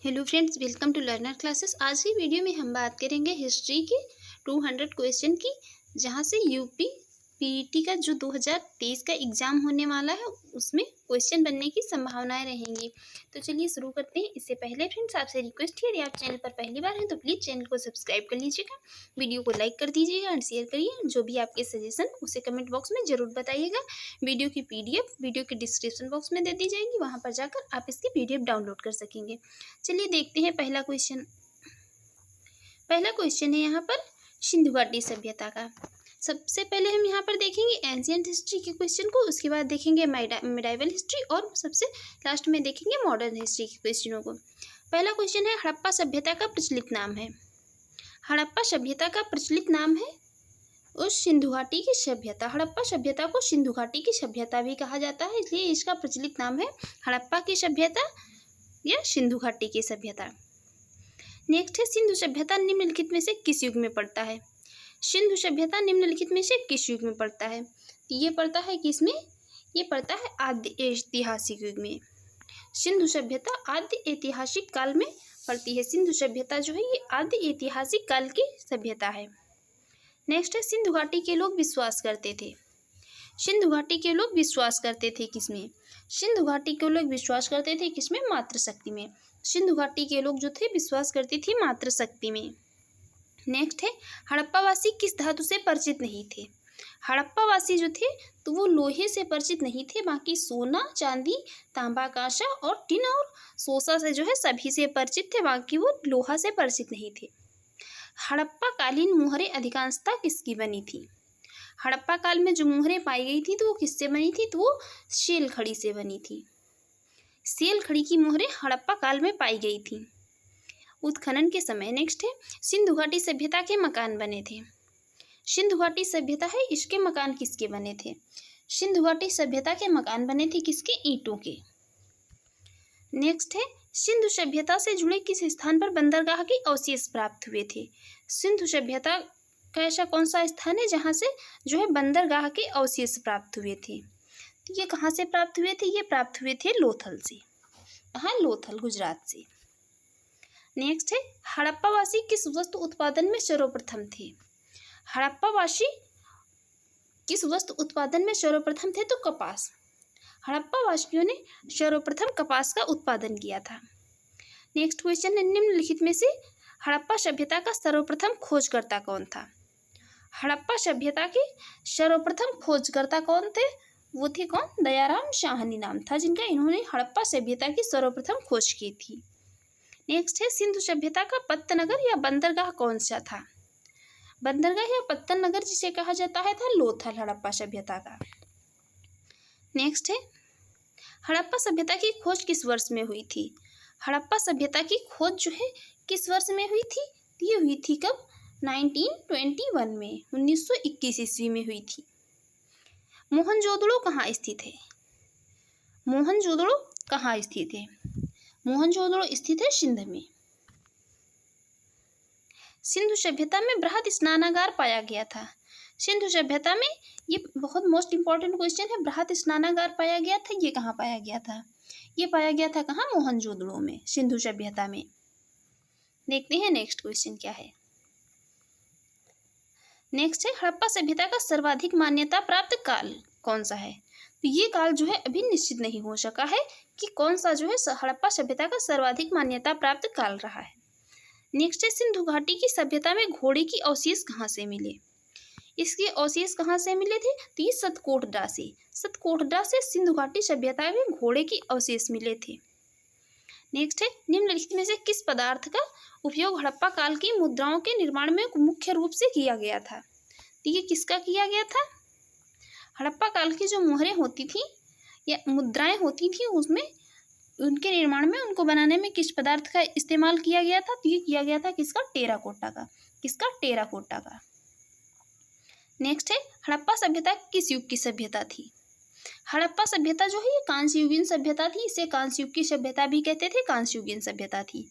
Hello friends, welcome to learner classes. आज की video में हम बात करेंगे हिस्ट्री की 200 क्वेश्चन की, जहां से यूपी पीईटी का जो 2023 का एग्ज़ाम होने वाला है उसमें क्वेश्चन बनने की संभावनाएं रहेंगी। तो चलिए शुरू करते हैं। इससे पहले फ्रेंड्स आपसे रिक्वेस्ट है, यदि आप चैनल पर पहली बार हैं तो प्लीज़ चैनल को सब्सक्राइब कर लीजिएगा, वीडियो को लाइक कर दीजिएगा एंड शेयर करिए। जो भी आपके सजेशन उसे कमेंट बॉक्स में ज़रूर बताइएगा। वीडियो की PDF वीडियो के डिस्क्रिप्शन बॉक्स में दे दी जाएगी, वहाँ पर जाकर आप इसकी PDF डाउनलोड कर सकेंगे। चलिए देखते हैं पहला क्वेश्चन है यहाँ पर सिंधु घाटी सभ्यता का। सबसे पहले हम यहाँ पर देखेंगे एंशिएंट हिस्ट्री के क्वेश्चन को, उसके बाद देखेंगे मिडाइवल हिस्ट्री और सबसे लास्ट में देखेंगे मॉडर्न हिस्ट्री के क्वेश्चनों को। पहला क्वेश्चन है हड़प्पा सभ्यता का प्रचलित नाम है। हड़प्पा सभ्यता का प्रचलित नाम है उस सिंधु घाटी की सभ्यता। हड़प्पा सभ्यता को सिंधु घाटी की सभ्यता भी कहा जाता है, इसलिए इसका प्रचलित नाम है हड़प्पा की सभ्यता या सिंधु घाटी की सभ्यता। नेक्स्ट है सिंधु सभ्यता निम्नलिखित में से किस युग में पड़ता है। सिंधु सभ्यता निम्नलिखित में से किस युग में पड़ता है। ये पड़ता है किसमें, ये पड़ता है आद्य ऐतिहासिक युग में। सिंधु सभ्यता आद्य ऐतिहासिक काल में पड़ती है। सिंधु सभ्यता जो है ये आद्य ऐतिहासिक काल की सभ्यता है। नेक्स्ट है सिंधु घाटी के लोग विश्वास करते थे। सिंधु घाटी के लोग विश्वास करते थे किसमें, सिंधु घाटी के लोग विश्वास करते थे किसमें, मातृशक्ति में। सिंधु घाटी के लोग जो थे विश्वास करते थे मातृशक्ति में। नेक्स्ट है हड़प्पावासी किस धातु से परिचित नहीं थे। हड़प्पावासी जो थे तो वो लोहे से परिचित नहीं थे, बाकी सोना चांदी तांबा कांसा और टिन और सोसा से जो है सभी से परिचित थे, बाकी वो लोहा से परिचित नहीं थे। हड़प्पा कालीन मुहरें अधिकांशतः किसकी बनी थी। हड़प्पा काल में जो मुहरें पाई गई थी तो वो किससे बनी थी, तो वो शेल खड़ी से बनी थी। शेल खड़ी की मुहरें हड़प्पा काल में पाई गई थी उत्खनन के समय। नेक्स्ट है सिंधु घाटी सभ्यता के मकान बने थे। सिंधु घाटी सभ्यता है, इसके मकान किसके बने थे। सिंधु घाटी सभ्यता के मकान बने थे किसके, ईंटों के। नेक्स्ट है सिंधु सभ्यता से जुड़े किस स्थान पर बंदरगाह के अवशेष प्राप्त हुए थे। सिंधु सभ्यता का ऐसा कौन सा स्थान है जहाँ से जो है बंदरगाह के अवशेष प्राप्त हुए थे। तो ये कहाँ से प्राप्त हुए थे, ये प्राप्त हुए थे लोथल से। हाँ, लोथल गुजरात से। नेक्स्ट है हड़प्पावासी किस वस्तु उत्पादन में सर्वप्रथम थे। हड़प्पावासी किस वस्तु उत्पादन में सर्वप्रथम थे, तो कपास। हड़प्पावासियों ने सर्वप्रथम कपास का उत्पादन किया था। नेक्स्ट क्वेश्चन है निम्नलिखित में से हड़प्पा सभ्यता का सर्वप्रथम खोजकर्ता कौन था। हड़प्पा सभ्यता के सर्वप्रथम खोजकर्ता कौन थे, वो थे कौन, दयाराम साहनी नाम था जिनका, इन्होंने हड़प्पा सभ्यता की सर्वप्रथम खोज की थी। नेक्स्ट है सिंधु सभ्यता का पत्तनगर या बंदरगाह कौन सा था। बंदरगाह या पत्तन नगर जिसे कहा जाता है था लोथल हड़प्पा सभ्यता का। नेक्स्ट है हड़प्पा सभ्यता की खोज किस वर्ष में हुई थी। हड़प्पा सभ्यता की खोज जो है किस वर्ष में हुई थी, ये हुई थी कब, 1921 में, 1921 ईस्वी में हुई थी। मोहनजोदड़ो कहाँ स्थित है। मोहनजोदड़ो कहाँ स्थित है, मोहनजोदड़ो स्थित है सिंध में। सिंधु सभ्यता में बृहद स्नानागार पाया गया था। सिंधु सभ्यता में, ये बहुत मोस्ट इंपॉर्टेंट क्वेश्चन है, बृहद स्नानागार पाया गया था, ये कहाँ पाया गया था, ये पाया गया था कहाँ, मोहनजोदड़ो में, सिंधु सभ्यता में। देखते हैं नेक्स्ट क्वेश्चन क्या है। नेक्स्ट है हड़प्पा सभ्यता का सर्वाधिक मान्यता प्राप्त काल कौन सा है। तो ये काल जो है अभी निश्चित नहीं हो सका है कि कौन सा जो है हड़प्पा सभ्यता का सर्वाधिक मान्यता प्राप्त काल रहा है। नेक्स्ट है सिंधु घाटी की सभ्यता में घोड़े की अवशेष कहाँ से मिले। इसके अवशेष कहाँ से मिले थे, तो ये सतकोटडा से। सतकोटडा से सिंधु घाटी सभ्यता में घोड़े की अवशेष मिले थे। नेक्स्ट है निम्नलिखित में से किस पदार्थ का उपयोग हड़प्पा काल की मुद्राओं के निर्माण में मुख्य रूप से किया गया था। तो ये किसका किया गया था, हड़प्पा काल की जो मोहरें होती थी या मुद्राएं होती थी उसमें, उनके निर्माण में, उनको बनाने में किस पदार्थ का इस्तेमाल किया गया था, तो ये किया गया था किसका, टेराकोटा का। किसका, टेराकोटा का। नेक्स्ट है हड़प्पा सभ्यता किस युग की सभ्यता थी। हड़प्पा सभ्यता जो है ये कांस्ययुगीन सभ्यता थी, इसे कांस्य युग की सभ्यता भी कहते थे, कांस्ययुगीन सभ्यता थी।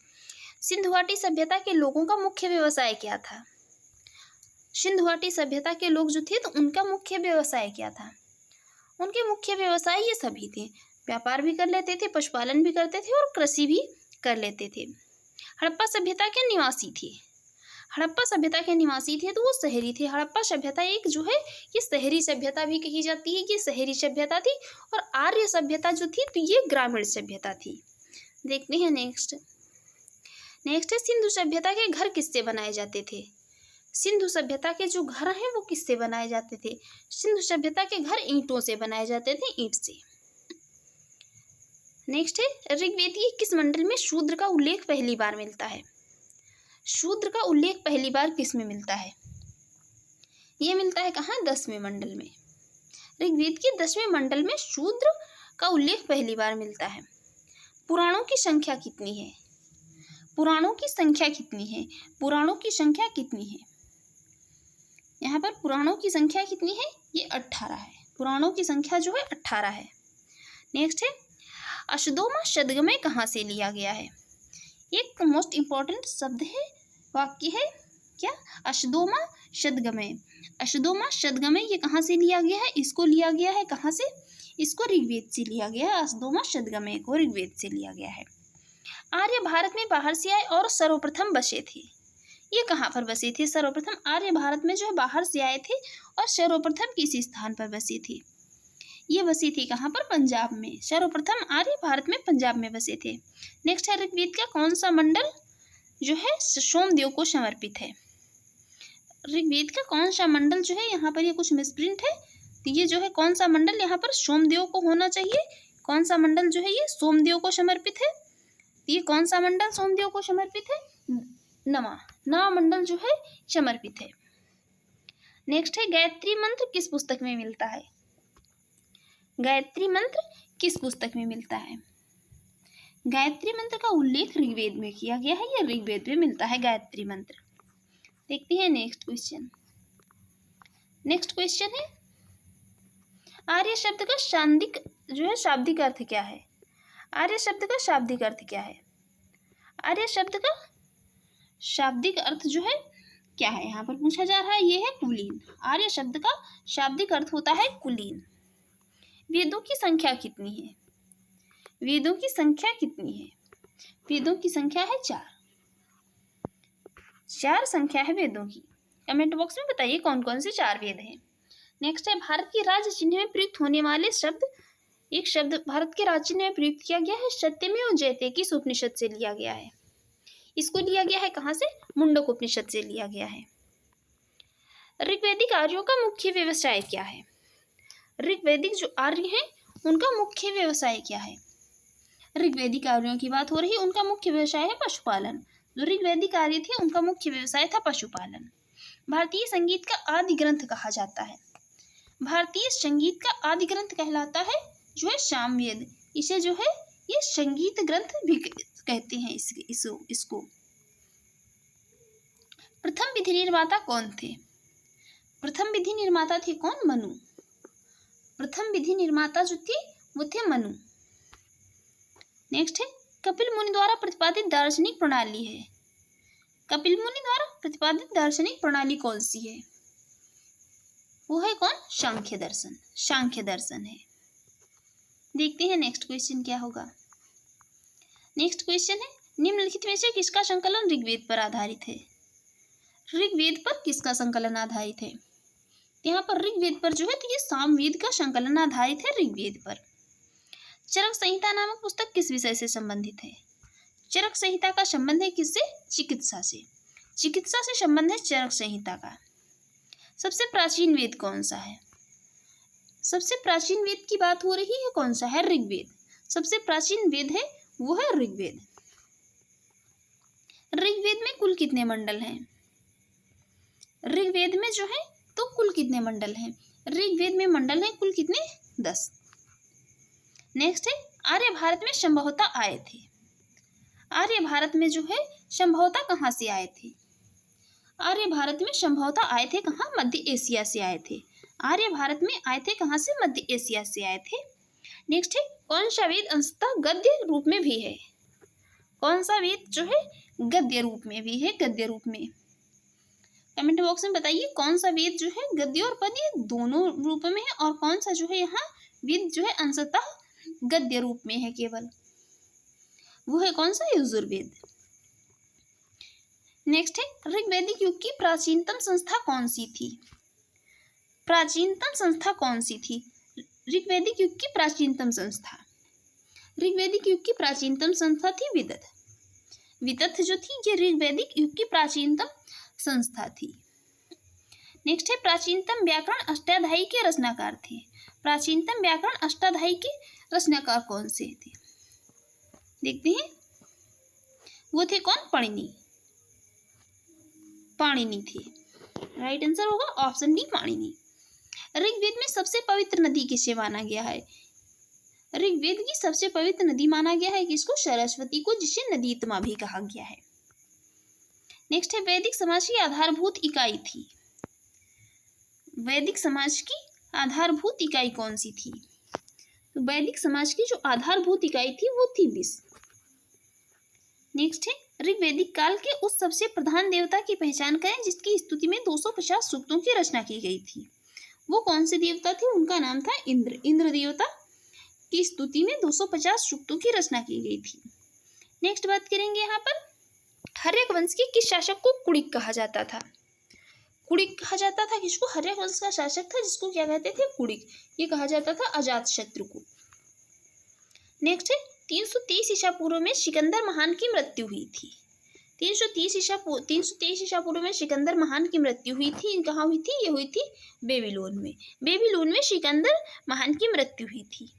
सिंधु घाटी सभ्यता के लोगों का मुख्य व्यवसाय क्या था। सिंधु घाटी सभ्यता के लोग जो थे तो उनका मुख्य व्यवसाय क्या था, उनके मुख्य व्यवसाय ये सभी थे, व्यापार भी कर लेते थे, पशुपालन भी करते थे और कृषि भी कर लेते थे। हड़प्पा सभ्यता के निवासी थे। हड़प्पा सभ्यता के निवासी थे तो वो शहरी थे। हड़प्पा सभ्यता एक जो है ये शहरी सभ्यता भी कही जाती है, ये शहरी सभ्यता थी। और आर्य सभ्यता जो थी तो ये ग्रामीण सभ्यता थी। देखते हैं नेक्स्ट है सिंधु सभ्यता के घर किससे बनाए जाते थे। सिंधु सभ्यता के जो घर हैं वो किससे बनाए जाते थे। सिंधु सभ्यता के घर ईंटों से बनाए जाते थे, ईंट से। नेक्स्ट है ऋग्वेद की किस मंडल में शूद्र का उल्लेख पहली बार मिलता है। शूद्र का उल्लेख पहली बार किस में मिलता है। ये मिलता है कहाँ, 10वें मंडल में। ऋग्वेद के 10वें मंडल में शूद्र का उल्लेख पहली बार मिलता है। पुराणों की संख्या कितनी है। पुराणों की संख्या कितनी है। पुराणों की संख्या कितनी है। यहाँ पर पुराणों की संख्या कितनी है, ये 18 है। पुराणों की संख्या जो है 18 है। नेक्स्ट है अशुदोमा शतगमय कहाँ से लिया गया है। एक मोस्ट इम्पॉर्टेंट शब्द है, वाक्य है क्या, अशुदोमा शतगमय। अशुदोमा शतगमय ये कहाँ से लिया गया है, इसको लिया गया है कहाँ से, इसको ऋग्वेद से लिया गया है। अशुदोमा शतगमय को ऋग्वेद से लिया गया है। आर्य भारत में बाहर से आए और सर्वप्रथम बसे थे। ये कहाँ पर बसे थे, सर्वप्रथम आर्य भारत में जो है बाहर से आए थे और सर्वप्रथम किसी स्थान पर बसे थे। ये बसी थी कहाँ पर, पंजाब में। सर्वप्रथम आर्य भारत में पंजाब में बसे थे। नेक्स्ट है ऋग्वेद का कौन सा मंडल जो है सोमदेव को समर्पित है। ऋग्वेद का कौन सा मंडल जो है, यहाँ पर ये कुछ मिसप्रिंट है, तो ये जो है कौन सा मंडल यहाँ पर सोमदेव को होना चाहिए। कौन सा मंडल जो है ये सोमदेव को समर्पित है। ये कौन सा मंडल सोमदेव को समर्पित है, नवा मंडल जो है समर्पित है। नेक्स्ट है गायत्री मंत्र किस पुस्तक में मिलता है। गायत्री मंत्र किस पुस्तक में मिलता है। गायत्री मंत्र का उल्लेख ऋग्वेद में किया गया है, या ऋग्वेद में मिलता है गायत्री मंत्र। देखते हैं नेक्स्ट क्वेश्चन। नेक्स्ट क्वेश्चन है आर्य शब्द का शाब्दिक जो है शाब्दिक अर्थ क्या है। आर्य शब्द का शाब्दिक अर्थ क्या है। आर्य शब्द का शाब्दिक अर्थ जो है क्या है, यहाँ पर पूछा जा रहा है, ये है कुलीन। आर्य शब्द का शाब्दिक अर्थ होता है कुलीन। वेदों की संख्या कितनी है। वेदों की संख्या कितनी है। वेदों की संख्या है 4 संख्या है वेदों की। कमेंट बॉक्स में बताइए कौन कौन से 4 वेद हैं। नेक्स्ट है भारत के राज्य चिन्ह में प्रयुक्त होने वाले शब्द। एक शब्द भारत के राज्य चिन्ह में प्रयुक्त किया गया है, सत्यमेव जयते किस उपनिषद से लिया गया है। इसको लिया गया है कहाँ से, मुंडक उपनिषद से लिया गया है। ऋग्वैदिक आर्यों का मुख्य व्यवसाय क्या है। ऋग्वैदिक जो आर्य हैं उनका मुख्य व्यवसाय क्या है। ऋग्वैदिक आर्यों की बात हो रही है, उनका मुख्य व्यवसाय है पशुपालन। जो ऋग्वैदिक आर्य थे उनका मुख्य व्यवसाय था पशुपालन। भारतीय संगीत का आदि ग्रंथ कहा जाता है। भारतीय संगीत का आदि ग्रंथ कहलाता है जो है सामवेद। इसे जो है ये संगीत ग्रंथ भी कहते हैं इसको। प्रथम विधि निर्माता कौन थे। प्रथम विधि निर्माता थे कौन, मनु। प्रथम विधि निर्माता जो थे वो थे मनु। नेक्स्ट है कपिल मुनि द्वारा प्रतिपादित दार्शनिक प्रणाली है। कपिल मुनि द्वारा प्रतिपादित दार्शनिक प्रणाली कौन सी है, वो है कौन, सांख्य दर्शन। सांख्य दर्शन है। देखते हैं नेक्स्ट क्वेश्चन क्या होगा। नेक्स्ट क्वेश्चन है निम्नलिखित में से किसका संकलन ऋग्वेद पर आधारित है। ऋग्वेद पर किसका संकलन आधारित है। यहाँ पर ऋग्वेद पर जो है तो ये सामवेद का संकलन आधारित है ऋग्वेद पर। चरक संहिता नामक पुस्तक किस विषय से संबंधित है। चरक संहिता का संबंध है किससे, चिकित्सा से। चिकित्सा से संबंध है चरक संहिता का। सबसे प्राचीन वेद कौन सा है। सबसे प्राचीन वेद की बात हो रही है, कौन सा है, ऋग्वेद। सबसे प्राचीन वेद है वो है ऋग्वेद। ऋग्वेद में कुल कितने मंडल हैं। ऋग्वेद में जो है तो कुल कितने मंडल हैं। ऋग्वेद में मंडल हैं कुल कितने, 10। नेक्स्ट है आर्य भारत में संभवतः आए थे। आर्य भारत में जो है संभवतः कहाँ से आए थे। आर्य भारत में संभवतः आए थे कहाँ, मध्य एशिया से आए थे। आर्य भारत में आए थे कहाँ से, मध्य एशिया से आए थे। नेक्स्ट है कौन सा वेद अंशतः गद्य रूप में भी है। कौन सा वेद जो है गद्य रूप में भी है, गद्य रूप में। कमेंट बॉक्स में बताइए कौन सा वेद जो है गद्य और पद्य दोनों रूप में है, और कौन सा जो है यहाँ वेद जो है अंशतः गद्य रूप में है केवल, वो है कौन सा, यजुर्वेद। नेक्स्ट है ऋग्वैदिक युग की प्राचीनतम संस्था कौन सी थी? प्राचीनतम संस्था कौन सी थी? ऋग्वैदिक युग की प्राचीनतम संस्था, ऋग्वैदिक युग की प्राचीनतम संस्था थी विदथ। विदथ जो थी ये ऋग्वैदिक युग की प्राचीनतम संस्था थी। नेक्स्ट है प्राचीनतम व्याकरण अष्टाध्यायी के रचनाकार थे। प्राचीनतम व्याकरण अष्टाध्यायी के रचनाकार कौन से थे? देखते हैं, वो थे कौन? पाणिनि। पाणिनि थे। राइट आंसर होगा ऑप्शन डी पाणिनि। ऋग्वेद में सबसे पवित्र नदी किसे माना गया है? ऋग्वेद की सबसे पवित्र नदी माना गया है किसको? सरस्वती को, जिसे नदीतमा भी कहा गया है। नेक्स्ट है वैदिक समाज की आधारभूत इकाई थी। वैदिक समाज की आधारभूत इकाई कौन सी थी? तो वैदिक समाज की जो आधारभूत इकाई थी वो थी विष। नेक्स्ट है ऋग्वैदिक काल के उस सबसे प्रधान देवता की पहचान करें जिसकी स्तुति में 250 सूक्तों की रचना की गई थी। वो कौन से देवता थे? उनका नाम था इंद्र। इंद्र देवता की स्तुति में 250 सूक्तों की रचना की गई थी। नेक्स्ट बात करेंगे यहाँ पर हर्यक वंश के किस शासक को कुणिक कहा जाता था? कुणिक कहा जाता था किसको? हर्यक वंश का शासक था जिसको क्या कहते थे? कुणिक। ये कहा जाता था अजातशत्रु को। नेक्स्ट है 323 ईसा पूर्व में सिकंदर महान की मृत्यु हुई थी। 323 ईसा पूर्व में सिकंदर महान की मृत्यु हुई थी। कहाँ हुई थी? ये हुई थी बेबीलोन में। बेबीलोन में सिकंदर महान की मृत्यु हुई थी।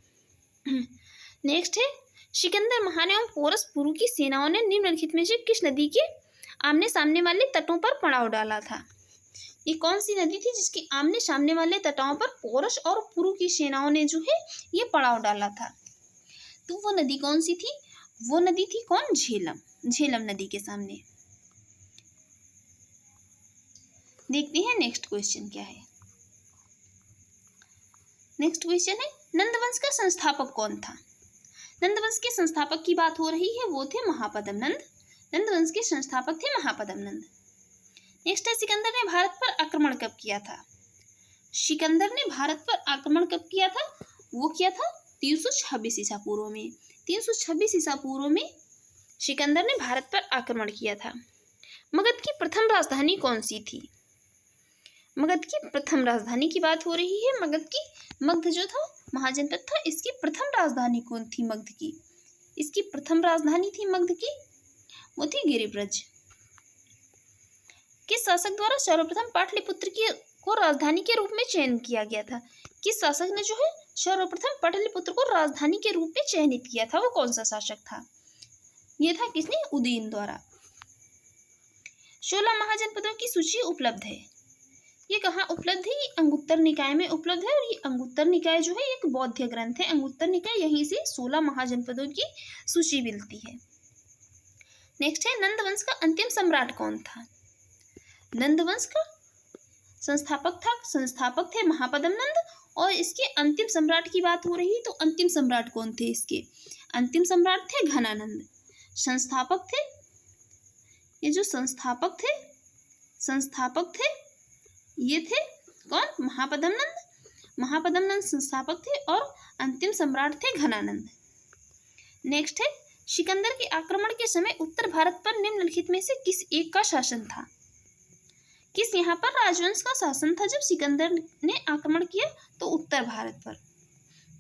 नेक्स्ट है सिकंदर महान एवं पोरस पुरु की सेनाओं ने निम्नलिखित में से किस नदी के आमने सामने वाले तटों पर पड़ाव डाला था? ये कौन सी नदी थी जिसके आमने सामने वाले तटों पर पोरस और पुरु की सेनाओं ने जो है ये पड़ाव डाला था? तो वो नदी कौन सी थी? वो नदी थी कौन? झेलम। झेलम नदी के सामने। देखते हैं नेक्स्ट क्वेश्चन क्या है। नेक्स्ट क्वेश्चन है नंदवंश का संस्थापक कौन था? नंदवंश के संस्थापक की बात हो रही है, वो थे महापद्म नंद। नंदवंश के संस्थापक थे महापद्म नंद। नेक्स्ट है सिकंदर ने भारत पर आक्रमण कब किया था? सिकंदर ने भारत पर आक्रमण कब किया था? वो किया था 326 ईसा पूर्व में। 326 ईसा पूर्व में सिकंदर ने भारत पर आक्रमण किया था। मगध की प्रथम राजधानी कौन सी थी? मगध की प्रथम राजधानी की बात हो रही है। मगध जो था महाजनपद था, इसकी प्रथम राजधानी कौन थी? मगध की इसकी प्रथम राजधानी थी मगध की, वो थी गिरिब्रज। किस शासक द्वारा सर्वप्रथम पाटलिपुत्र को राजधानी के रूप में चयन किया गया था? किस शासक ने जो है सर्वप्रथम पाटलिपुत्र को राजधानी के रूप में चयनित किया था? वो कौन सा शासक था? ये था किसने? उदयन द्वारा। 16 महाजनपदों की सूची उपलब्ध है। ये कहाँ उपलब्ध है? ये अंगुत्तर निकाय में उपलब्ध है। और ये अंगुत्तर निकाय जो है एक बौद्ध ग्रंथ है। अंगुत्तर निकाय, यहीं से 16 महाजनपदों की सूची मिलती है। नेक्स्ट है नंदवंश का अंतिम सम्राट कौन था? नंदवंश का संस्थापक थे महापद्म नंद। और इसके अंतिम सम्राट की बात हो रही तो अंतिम सम्राट कौन थे इसके? अंतिम सम्राट थे घनानंद। संस्थापक थे, ये जो संस्थापक थे ये थे कौन? महापद्म नंद। महापद्म नंद संस्थापक थे और अंतिम सम्राट थे घनानंद। नेक्स्ट है सिकंदर के आक्रमण के समय उत्तर भारत पर निम्नलिखित में से किस एक का शासन था? किस यहाँ पर राजवंश का शासन था जब सिकंदर ने आक्रमण किया? तो उत्तर भारत पर।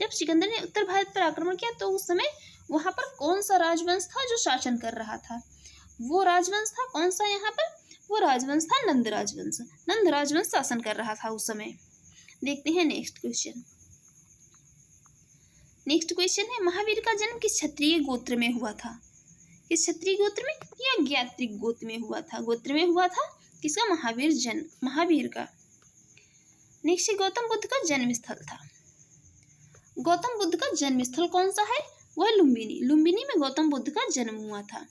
जब सिकंदर ने उत्तर भारत पर आक्रमण किया तो उस समय वहां पर कौन सा राजवंश था जो शासन कर रहा था? वो राजवंश था कौन सा? यहाँ पर वो राजवंश था नंद राजवंश। नंद राजवंश शासन कर रहा था उस समय। देखते हैं नेक्स्ट क्वेश्चन। नेक्स्ट क्वेश्चन है महावीर का जन्म किस क्षत्रिय गोत्र में हुआ था? किस क्षत्रिय गोत्र में? या ज्ञात्रिक गोत्र में हुआ था? गोत्र में हुआ था किसका? महावीर का। नेक्स्ट गौतम बुद्ध का जन्म स्थल था। गौतम बुद्ध का जन्म स्थल कौन सा है? वह लुम्बिनी। लुम्बिनी में गौतम बुद्ध का जन्म हुआ था।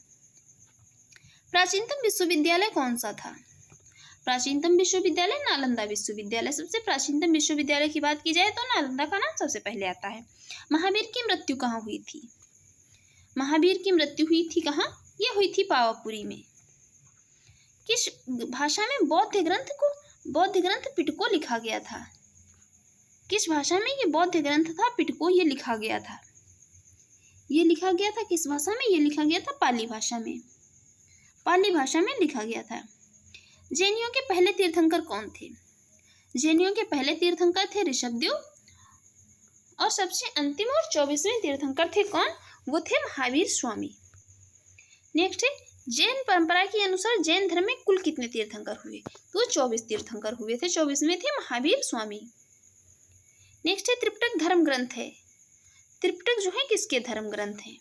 प्राचीनतम विश्वविद्यालय कौन सा था? प्राचीनतम विश्वविद्यालय नालंदा विश्वविद्यालय। सबसे प्राचीनतम विश्वविद्यालय की बात की जाए तो नालंदा का नाम सबसे पहले आता है। महावीर की मृत्यु कहाँ हुई थी? महावीर की मृत्यु हुई थी कहाँ? ये हुई थी पावापुरी में। किस भाषा में बौद्ध ग्रंथ पिटको लिखा गया था? किस भाषा में ये बौद्ध ग्रंथ था पिटको ये लिखा गया था? ये लिखा गया था किस भाषा में? ये लिखा गया था पाली भाषा में। पाली भाषा में लिखा गया था। जैनियों के पहले तीर्थंकर कौन थे? जैनियों के पहले तीर्थंकर थे ऋषभदेव, और सबसे अंतिम और 24वें तीर्थंकर थे कौन? वो थे महावीर स्वामी। नेक्स्ट है, जैन परंपरा के अनुसार जैन धर्म में कुल कितने तीर्थंकर हुए? तो 24 तीर्थंकर हुए थे, 24वें थे महावीर स्वामी। नेक्स्ट है, त्रिपिटक धर्म ग्रंथ है। त्रिपिटक जो है किसके धर्म ग्रंथ है?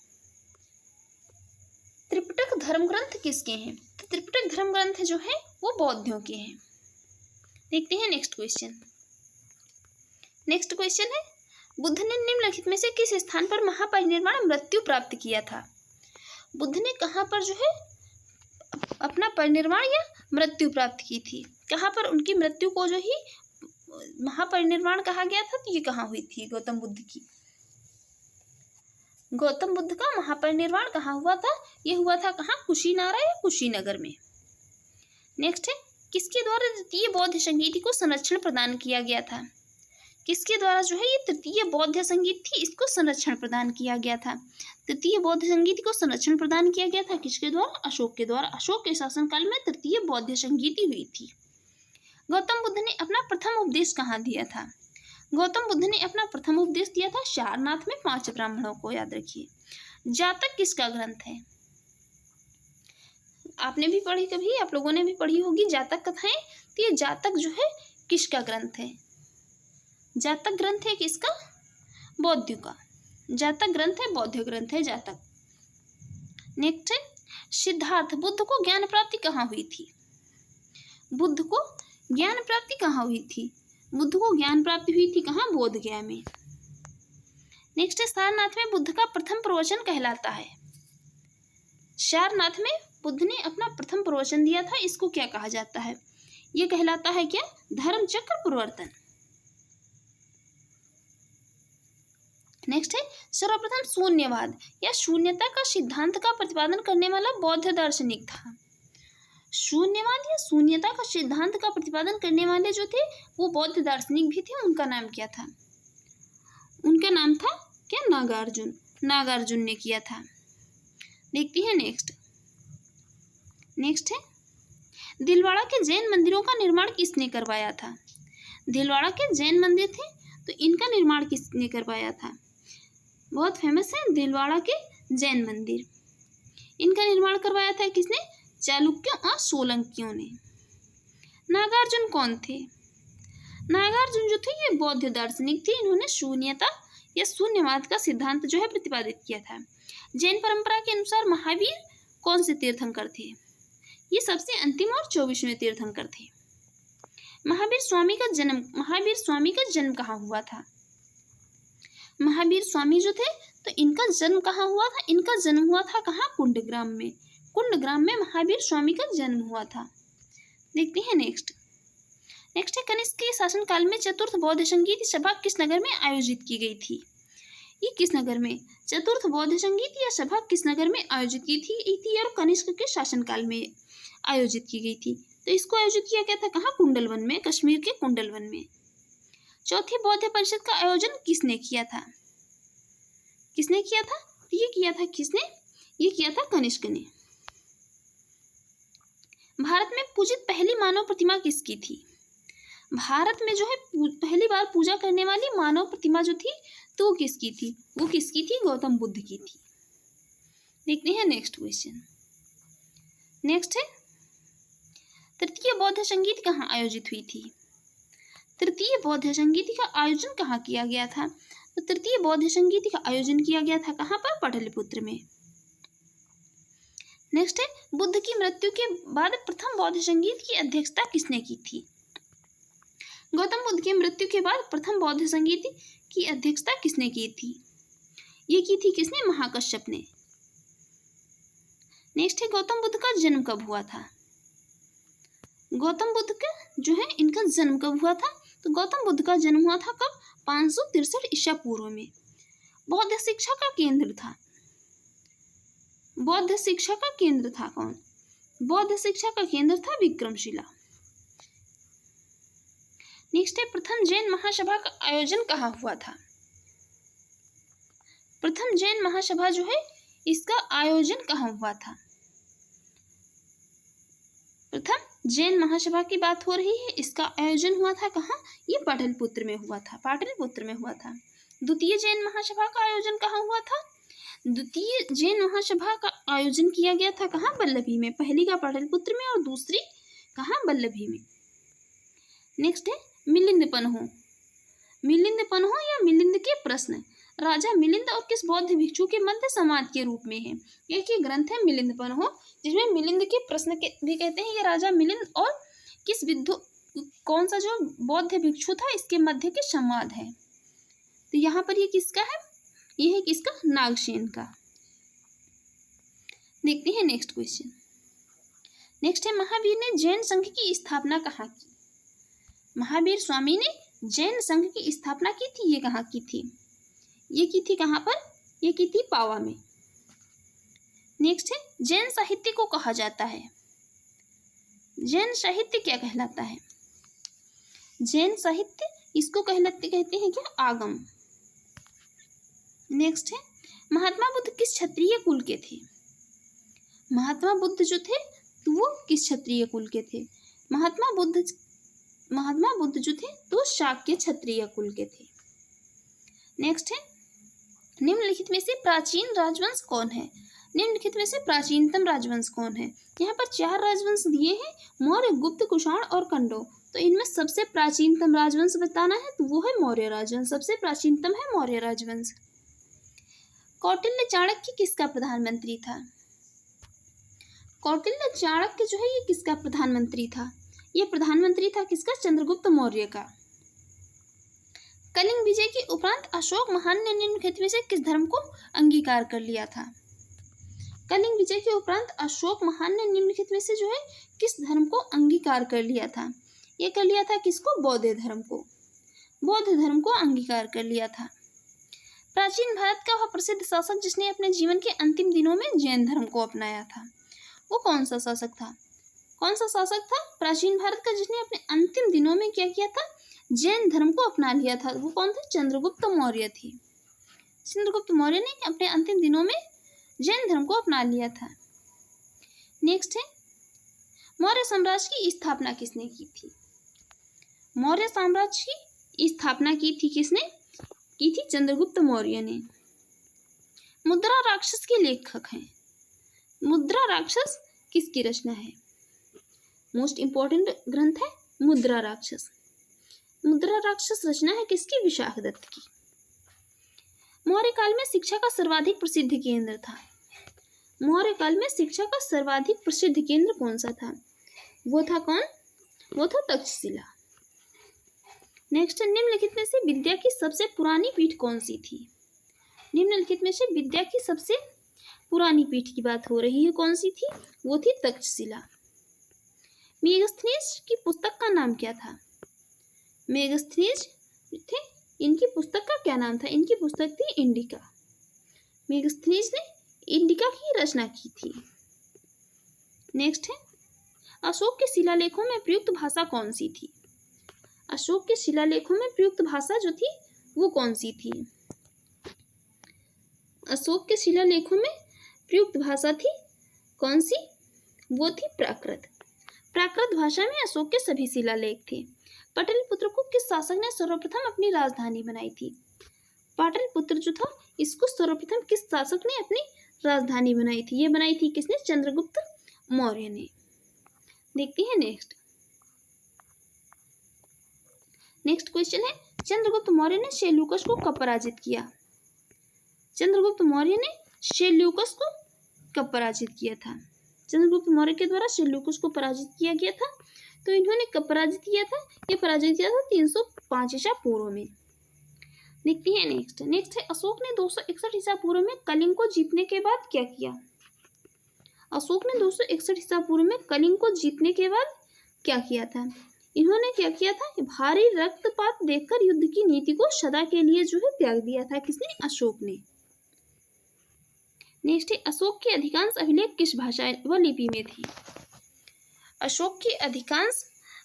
त्रिपिटक धर्म ग्रंथ किसके हैं? तो त्रिपिटक धर्म ग्रंथ जो है वो बौद्धों के हैं। देखते हैं नेक्स्ट क्वेश्चन। नेक्स्ट क्वेश्चन है, बुद्ध ने निम्नलिखित में से किस स्थान पर महापरिनिर्वाण मृत्यु प्राप्त किया था? बुद्ध ने कहाँ पर जो है अपना परिनिर्वाण या मृत्यु प्राप्त की थी? कहाँ पर उनकी मृत्यु को जो ही महापरिनिर्वाण कहा गया था? तो ये कहाँ हुई थी गौतम बुद्ध की? गौतम बुद्ध का महापरिनिर्वाण कहाँ हुआ था? ये हुआ था कहाँ? कुशीनारा या कुशीनगर में। नेक्स्ट है, किसके द्वारा तृतीय बौद्ध संगीति को संरक्षण प्रदान किया गया था? किसके द्वारा जो है ये तृतीय बौद्ध संगीत थी, इसको संरक्षण प्रदान किया गया था? तृतीय बौद्ध संगीत को संरक्षण प्रदान किया गया था किसके द्वारा? अशोक के द्वारा। अशोक के शासनकाल में तृतीय बौद्ध संगीति हुई थी। गौतम बुद्ध ने अपना प्रथम उपदेश कहाँ दिया था? गौतम बुद्ध ने अपना प्रथम उपदेश दिया था सारनाथ में 5 ब्राह्मणों को। याद रखिए। जातक किसका ग्रंथ है? आपने भी पढ़ी, कभी आप लोगों ने भी पढ़ी होगी जातक कथाएं। तो ये जातक जो है किसका ग्रंथ है? जातक ग्रंथ है किसका? बौद्ध का। जातक ग्रंथ है, बौद्ध ग्रंथ है जातक। नेक्स्ट है, सिद्धार्थ बुद्ध को ज्ञान प्राप्ति कहाँ हुई थी? बुद्ध को ज्ञान प्राप्ति कहाँ हुई थी? बुद्ध को ज्ञान प्राप्ति हुई थी कहाँ? बोध गया में। नेक्स्ट है, सारनाथ में बुद्ध का प्रथम प्रवचन कहलाता है। सारनाथ में बुद्ध ने अपना प्रथम प्रवचन दिया था, इसको क्या कहा जाता है? ये कहलाता है क्या? धर्म चक्र प्रवर्तन। नेक्स्ट है, सर्वप्रथम शून्यवाद या शून्यता का सिद्धांत का प्रतिपादन करने वाला बौद्ध दार्शनिक था। शून्यवाद या शून्यता का सिद्धांत का प्रतिपादन करने वाले जो थे वो बौद्ध दार्शनिक भी थे। उनका नाम क्या था? उनका नाम था क्या? नागार्जुन। नागार्जुन ने किया था। देखते हैं नेक्स्ट। नेक्स्ट है, दिलवाड़ा के जैन मंदिरों का निर्माण किसने करवाया था? दिलवाड़ा के जैन मंदिर थे, तो इनका निर्माण किसने करवाया था? बहुत फेमस है दिलवाड़ा के जैन मंदिर। इनका निर्माण करवाया था किसने? चालुक्यों और सोलंकियों ने। नागार्जुन कौन थे? नागार्जुन जो थे ये बौद्ध दार्शनिक थे। इन्होंने शून्यता या शून्यवाद का सिद्धांत जो है प्रतिपादित किया था। जैन परंपरा के अनुसार महावीर कौन से तीर्थंकर थे? ये सबसे अंतिम और 24वें तीर्थंकर थे। महावीर स्वामी का जन्म कहाँ हुआ था? महावीर स्वामी जो थे तो इनका जन्म कहाँ हुआ था? इनका जन्म हुआ था कहाँ? कुंडग्राम में। कुंडग्राम में महावीर स्वामी का जन्म हुआ था। देखते हैं नेक्स्ट। नेक्स्ट है, कनिष्क के शासनकाल में चतुर्थ बौद्ध संगीत सभा किस नगर में आयोजित की गई थी? ये किस नगर में? चतुर्थ बौद्ध संगीत या सभा किस नगर में आयोजित की थी और कनिष्क के शासनकाल में आयोजित की गई थी? तो इसको आयोजित किया गया था कहाँ? कुंडलवन में, कश्मीर के कुंडलवन में। चौथी बौद्ध परिषद का आयोजन किसने किया था? किसने किया था? तो ये किया था किसने? ये किया था कनिष्क ने। भारत में पूजित पहली मानव प्रतिमा किसकी थी? भारत में जो है पहली बार पूजा करने वाली मानव प्रतिमा जो थी तो वो किसकी थी? वो किसकी थी? गौतम बुद्ध की थी। देखते हैं नेक्स्ट क्वेश्चन। नेक्स्ट है, तृतीय बौद्ध संगीत कहाँ आयोजित हुई थी? तृतीय बौद्ध संगीत का आयोजन कहाँ किया गया था? तो तृतीय बौद्ध संगीत का आयोजन किया गया था कहाँ पर? पाटलिपुत्र में। नेक्स्ट है, बुद्ध की मृत्यु के बाद प्रथम बौद्ध संगीत की अध्यक्षता किसने की थी? गौतम बुद्ध की मृत्यु के बाद प्रथम बौद्ध संगीत की अध्यक्षता किसने की थी? ये की थी किसने? महाकश्यप ने। नेक्स्ट है, गौतम बुद्ध का जन्म कब हुआ था? गौतम बुद्ध का जो है इनका जन्म कब हुआ था? तो गौतम बुद्ध का जन्म हुआ था कब? 563 ईसा पूर्व में। बौद्ध शिक्षा का केंद्र था। बौद्ध शिक्षा का केंद्र था कौन? बौद्ध शिक्षा का केंद्र था विक्रमशिला। नेक्स्ट है, प्रथम जैन महासभा का आयोजन कहाँ हुआ था? प्रथम जैन महासभा जो है इसका आयोजन कहाँ हुआ था? प्रथम जैन महासभा की बात हो रही है, इसका आयोजन हुआ था कहाँ? ये पाटलिपुत्र में हुआ था, पाटलिपुत्र में हुआ था। द्वितीय जैन महासभा का आयोजन कहाँ हुआ था? द्वितीय जैन महासभा का आयोजन किया गया था कहाँ? वल्लभी में। पहली का पाटलिपुत्र में और दूसरी कहाँ? वल्लभी में। नेक्स्ट है मिलिंद पन्हो। मिलिंद पन्हो या मिलिंद के प्रश्न, राजा मिलिंद और किस बौद्ध भिक्षु के मध्य संवाद के रूप में है। एक ही ग्रंथ है मिलिंद पन्हो, जिसमें मिलिंद के प्रश्न के भी कहते हैं। ये राजा मिलिंद और किस कौन सा जो बौद्ध भिक्षु था इसके मध्य के संवाद है। तो यहाँ पर ये किसका है? ये है किसका? नागसेन का। देखते हैं नेक्स्ट क्वेश्चन। नेक्स्ट है महावीर ने जैन संघ की स्थापना कहाँ की? महावीर स्वामी ने जैन संघ की स्थापना की थी, ये कहाँ की थी? ये की थी कहाँ पर? ये की थी पावा में। नेक्स्ट है जैन साहित्य को कहा जाता है। जैन साहित्य क्या कहलाता है? जैन साहित्य इसको कहते हैं क्या? आगम। नेक्स्ट है महात्मा बुद्ध किस क्षत्रिय कुल के थे? महात्मा बुद्ध जो थे तो वो किस क्षत्रिय कुल के थे? महात्मा बुद्ध जो थे तो शाक्य क्षत्रिय कुल के थे। नेक्स्ट है निम्नलिखित में से प्राचीन राजवंश कौन है? निम्नलिखित में से प्राचीनतम राजवंश कौन है? यहाँ पर 4 राजवंश दिए हैं, मौर्य, गुप्त, कुषाण और कंडो। तो इनमें सबसे प्राचीनतम राजवंश बताना है तो वो है मौर्य राजवंश। सबसे प्राचीनतम है मौर्य राजवंश। कौटिल्य चाणक्य किसका प्रधानमंत्री था? कौटिल्य चाणक्य जो है ये किसका प्रधानमंत्री था? ये प्रधानमंत्री था किसका? चंद्रगुप्त मौर्य का। कलिंग विजय के उपरांत अशोक महान ने निम्नलिखित में से किस धर्म को अंगीकार कर लिया था? कलिंग विजय के उपरांत अशोक महान ने निम्नलिखित में से जो है किस धर्म को अंगीकार कर लिया था? ये कर लिया था किसको? बौद्ध धर्म को। बौद्ध धर्म को अंगीकार कर लिया था। प्राचीन भारत का वह प्रसिद्ध शासक जिसने अपने जीवन के अंतिम दिनों में जैन धर्म को अपनाया था, वो कौन सा शासक था? कौन सा शासक था प्राचीन भारत का जिसने अपने अंतिम दिनों में क्या किया था? जैन धर्म को अपना लिया था। वो कौन थे? चंद्रगुप्त मौर्य थे। चंद्रगुप्त मौर्य ने अपने अंतिम दिनों में जैन धर्म को अपना लिया था। नेक्स्ट है मौर्य साम्राज्य की स्थापना किसने की थी? मौर्य साम्राज्य की स्थापना की थी किसने? की थी चंद्रगुप्त मौर्य ने। मुद्रा राक्षस के लेखक हैं। मुद्रा राक्षस किसकी रचना है? मोस्ट इंपॉर्टेंट ग्रंथ है मुद्रा राक्षस। मुद्रा राक्षस रचना है किसकी? विशाख दत्त की। मौर्य काल में शिक्षा का सर्वाधिक प्रसिद्ध केंद्र था। मौर्य काल में शिक्षा का सर्वाधिक प्रसिद्ध केंद्र कौन सा था? वो था कौन? वो था तक्षशिला। नेक्स्ट निम्नलिखित में से विद्या की सबसे पुरानी पीठ कौन सी थी? निम्नलिखित में से विद्या की सबसे पुरानी पीठ की बात हो रही है, कौन सी थी? वो थी तक्षशिला। मेगस्थनीज की पुस्तक का नाम क्या था? मेगस्थनीज थे, इनकी पुस्तक का क्या नाम था? इनकी पुस्तक थी इंडिका। मेगस्थनीज ने इंडिका की रचना की थी। नेक्स्ट है अशोक के शिलालेखों में प्रयुक्त भाषा कौन सी थी? अशोक के शिलालेखों में प्रयुक्त भाषा जो थी वो कौन सी थी? अशोक के शिलालेखों में प्रयुक्त भाषा थी कौन सी? वो थी प्राकृत। प्राकृत भाषा में अशोक के सभी शिलालेख थे। पाटलिपुत्र को किस शासक ने सर्वप्रथम अपनी राजधानी बनाई थी? पाटलिपुत्र जो था इसको सर्वप्रथम किस शासक ने अपनी राजधानी बनाई थी? ये बनाई थी किसने? चंद्रगुप्त मौर्य ने। देखते हैं नेक्स्ट क्वेश्चन है चंद्रगुप्त मौर्य ने सेल्यूकस को कब पराजित किया? चंद्रगुप्त मौर्य ने सेल्यूकस को कब पराजित किया था? चंद्रगुप्त मौर्य के द्वारा सेल्यूकस को पराजित किया गया था। तो इन्होंने कब पराजित किया था? ये पराजित किया था 305 ईसा पूर्व में। देखते हैं नेक्स्ट है अशोक ने 261 ईसा पूर्व में कलिंग को जीतने के बाद क्या किया? अशोक ने 261 ईसा पूर्व में कलिंग को जीतने के बाद क्या किया था? इन्होंने क्या किया था? भारी रक्तपात देखकर युद्ध की नीति को सदा के लिए जो है त्याग दिया था। किसने? अशोक ने। नेक्स्ट है अशोक के अधिकांश अभिलेख किस भाषा व लिपि में थी? अशोक के अधिकांश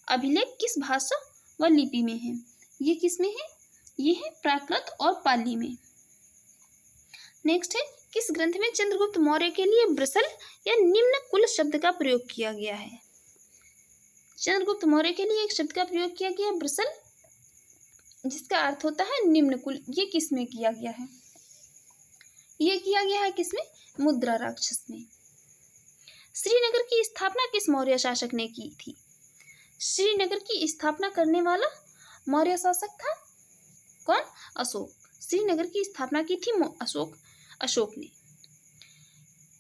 अभिलेख किस भाषा व लिपि में है? ये किस में है? ये है प्राकृत और पाली में। नेक्स्ट है किस ग्रंथ में चंद्रगुप्त मौर्य के लिए ब्रसल या निम्न कुल शब्द का प्रयोग किया गया है? चंद्रगुप्त मौर्य के लिए एक शब्द का प्रयोग किया गया, ब्रसल, जिसका अर्थ होता है निम्न कुल। ये किस में किया गया है? ये किया गया है किसमें? मुद्रा राक्षस में। श्रीनगर की स्थापना किस मौर्य शासक ने की थी? श्रीनगर की स्थापना करने वाला मौर्य शासक था कौन? अशोक। श्रीनगर की स्थापना की थी अशोक ने।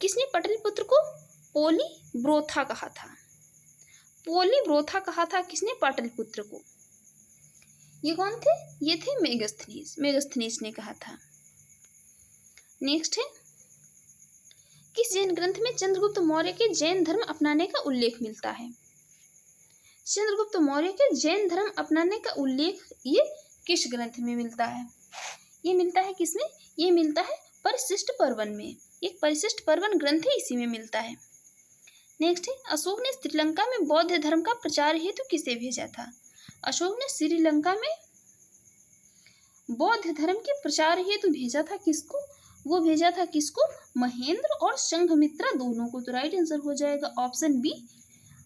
किसने पाटलिपुत्र को पोलीब्रोथा कहा था? पोलीब्रोथा कहा था किसने पाटलिपुत्र को? ये कौन थे? ये थे मेगस्थनीज ने कहा था। नेक्स्ट है, किस जैन ग्रंथ में चंद्रगुप्त मौर्य के जैन धर्म अपनाने का उल्लेख मिलता है? चंद्रगुप्त मौर्य के जैन धर्म अपनाने का उल्लेख ये किस ग्रंथ में मिलता है? ये मिलता है किसमें? ये मिलता है परिशिष्ट पर्वन में। एक परिशिष्ट पर्वन ग्रंथ है, इसी में मिलता है। नेक्स्ट है, अशोक ने श्रीलंका में बौद्ध धर्म का प्रचार हेतु किसे भेजा था? अशोक ने श्रीलंका में बौद्ध धर्म के प्रचार हेतु भेजा था किसको? वो भेजा था किसको? महेंद्र और संघमित्रा दोनों को। तो राइट आंसर हो जाएगा ऑप्शन बी,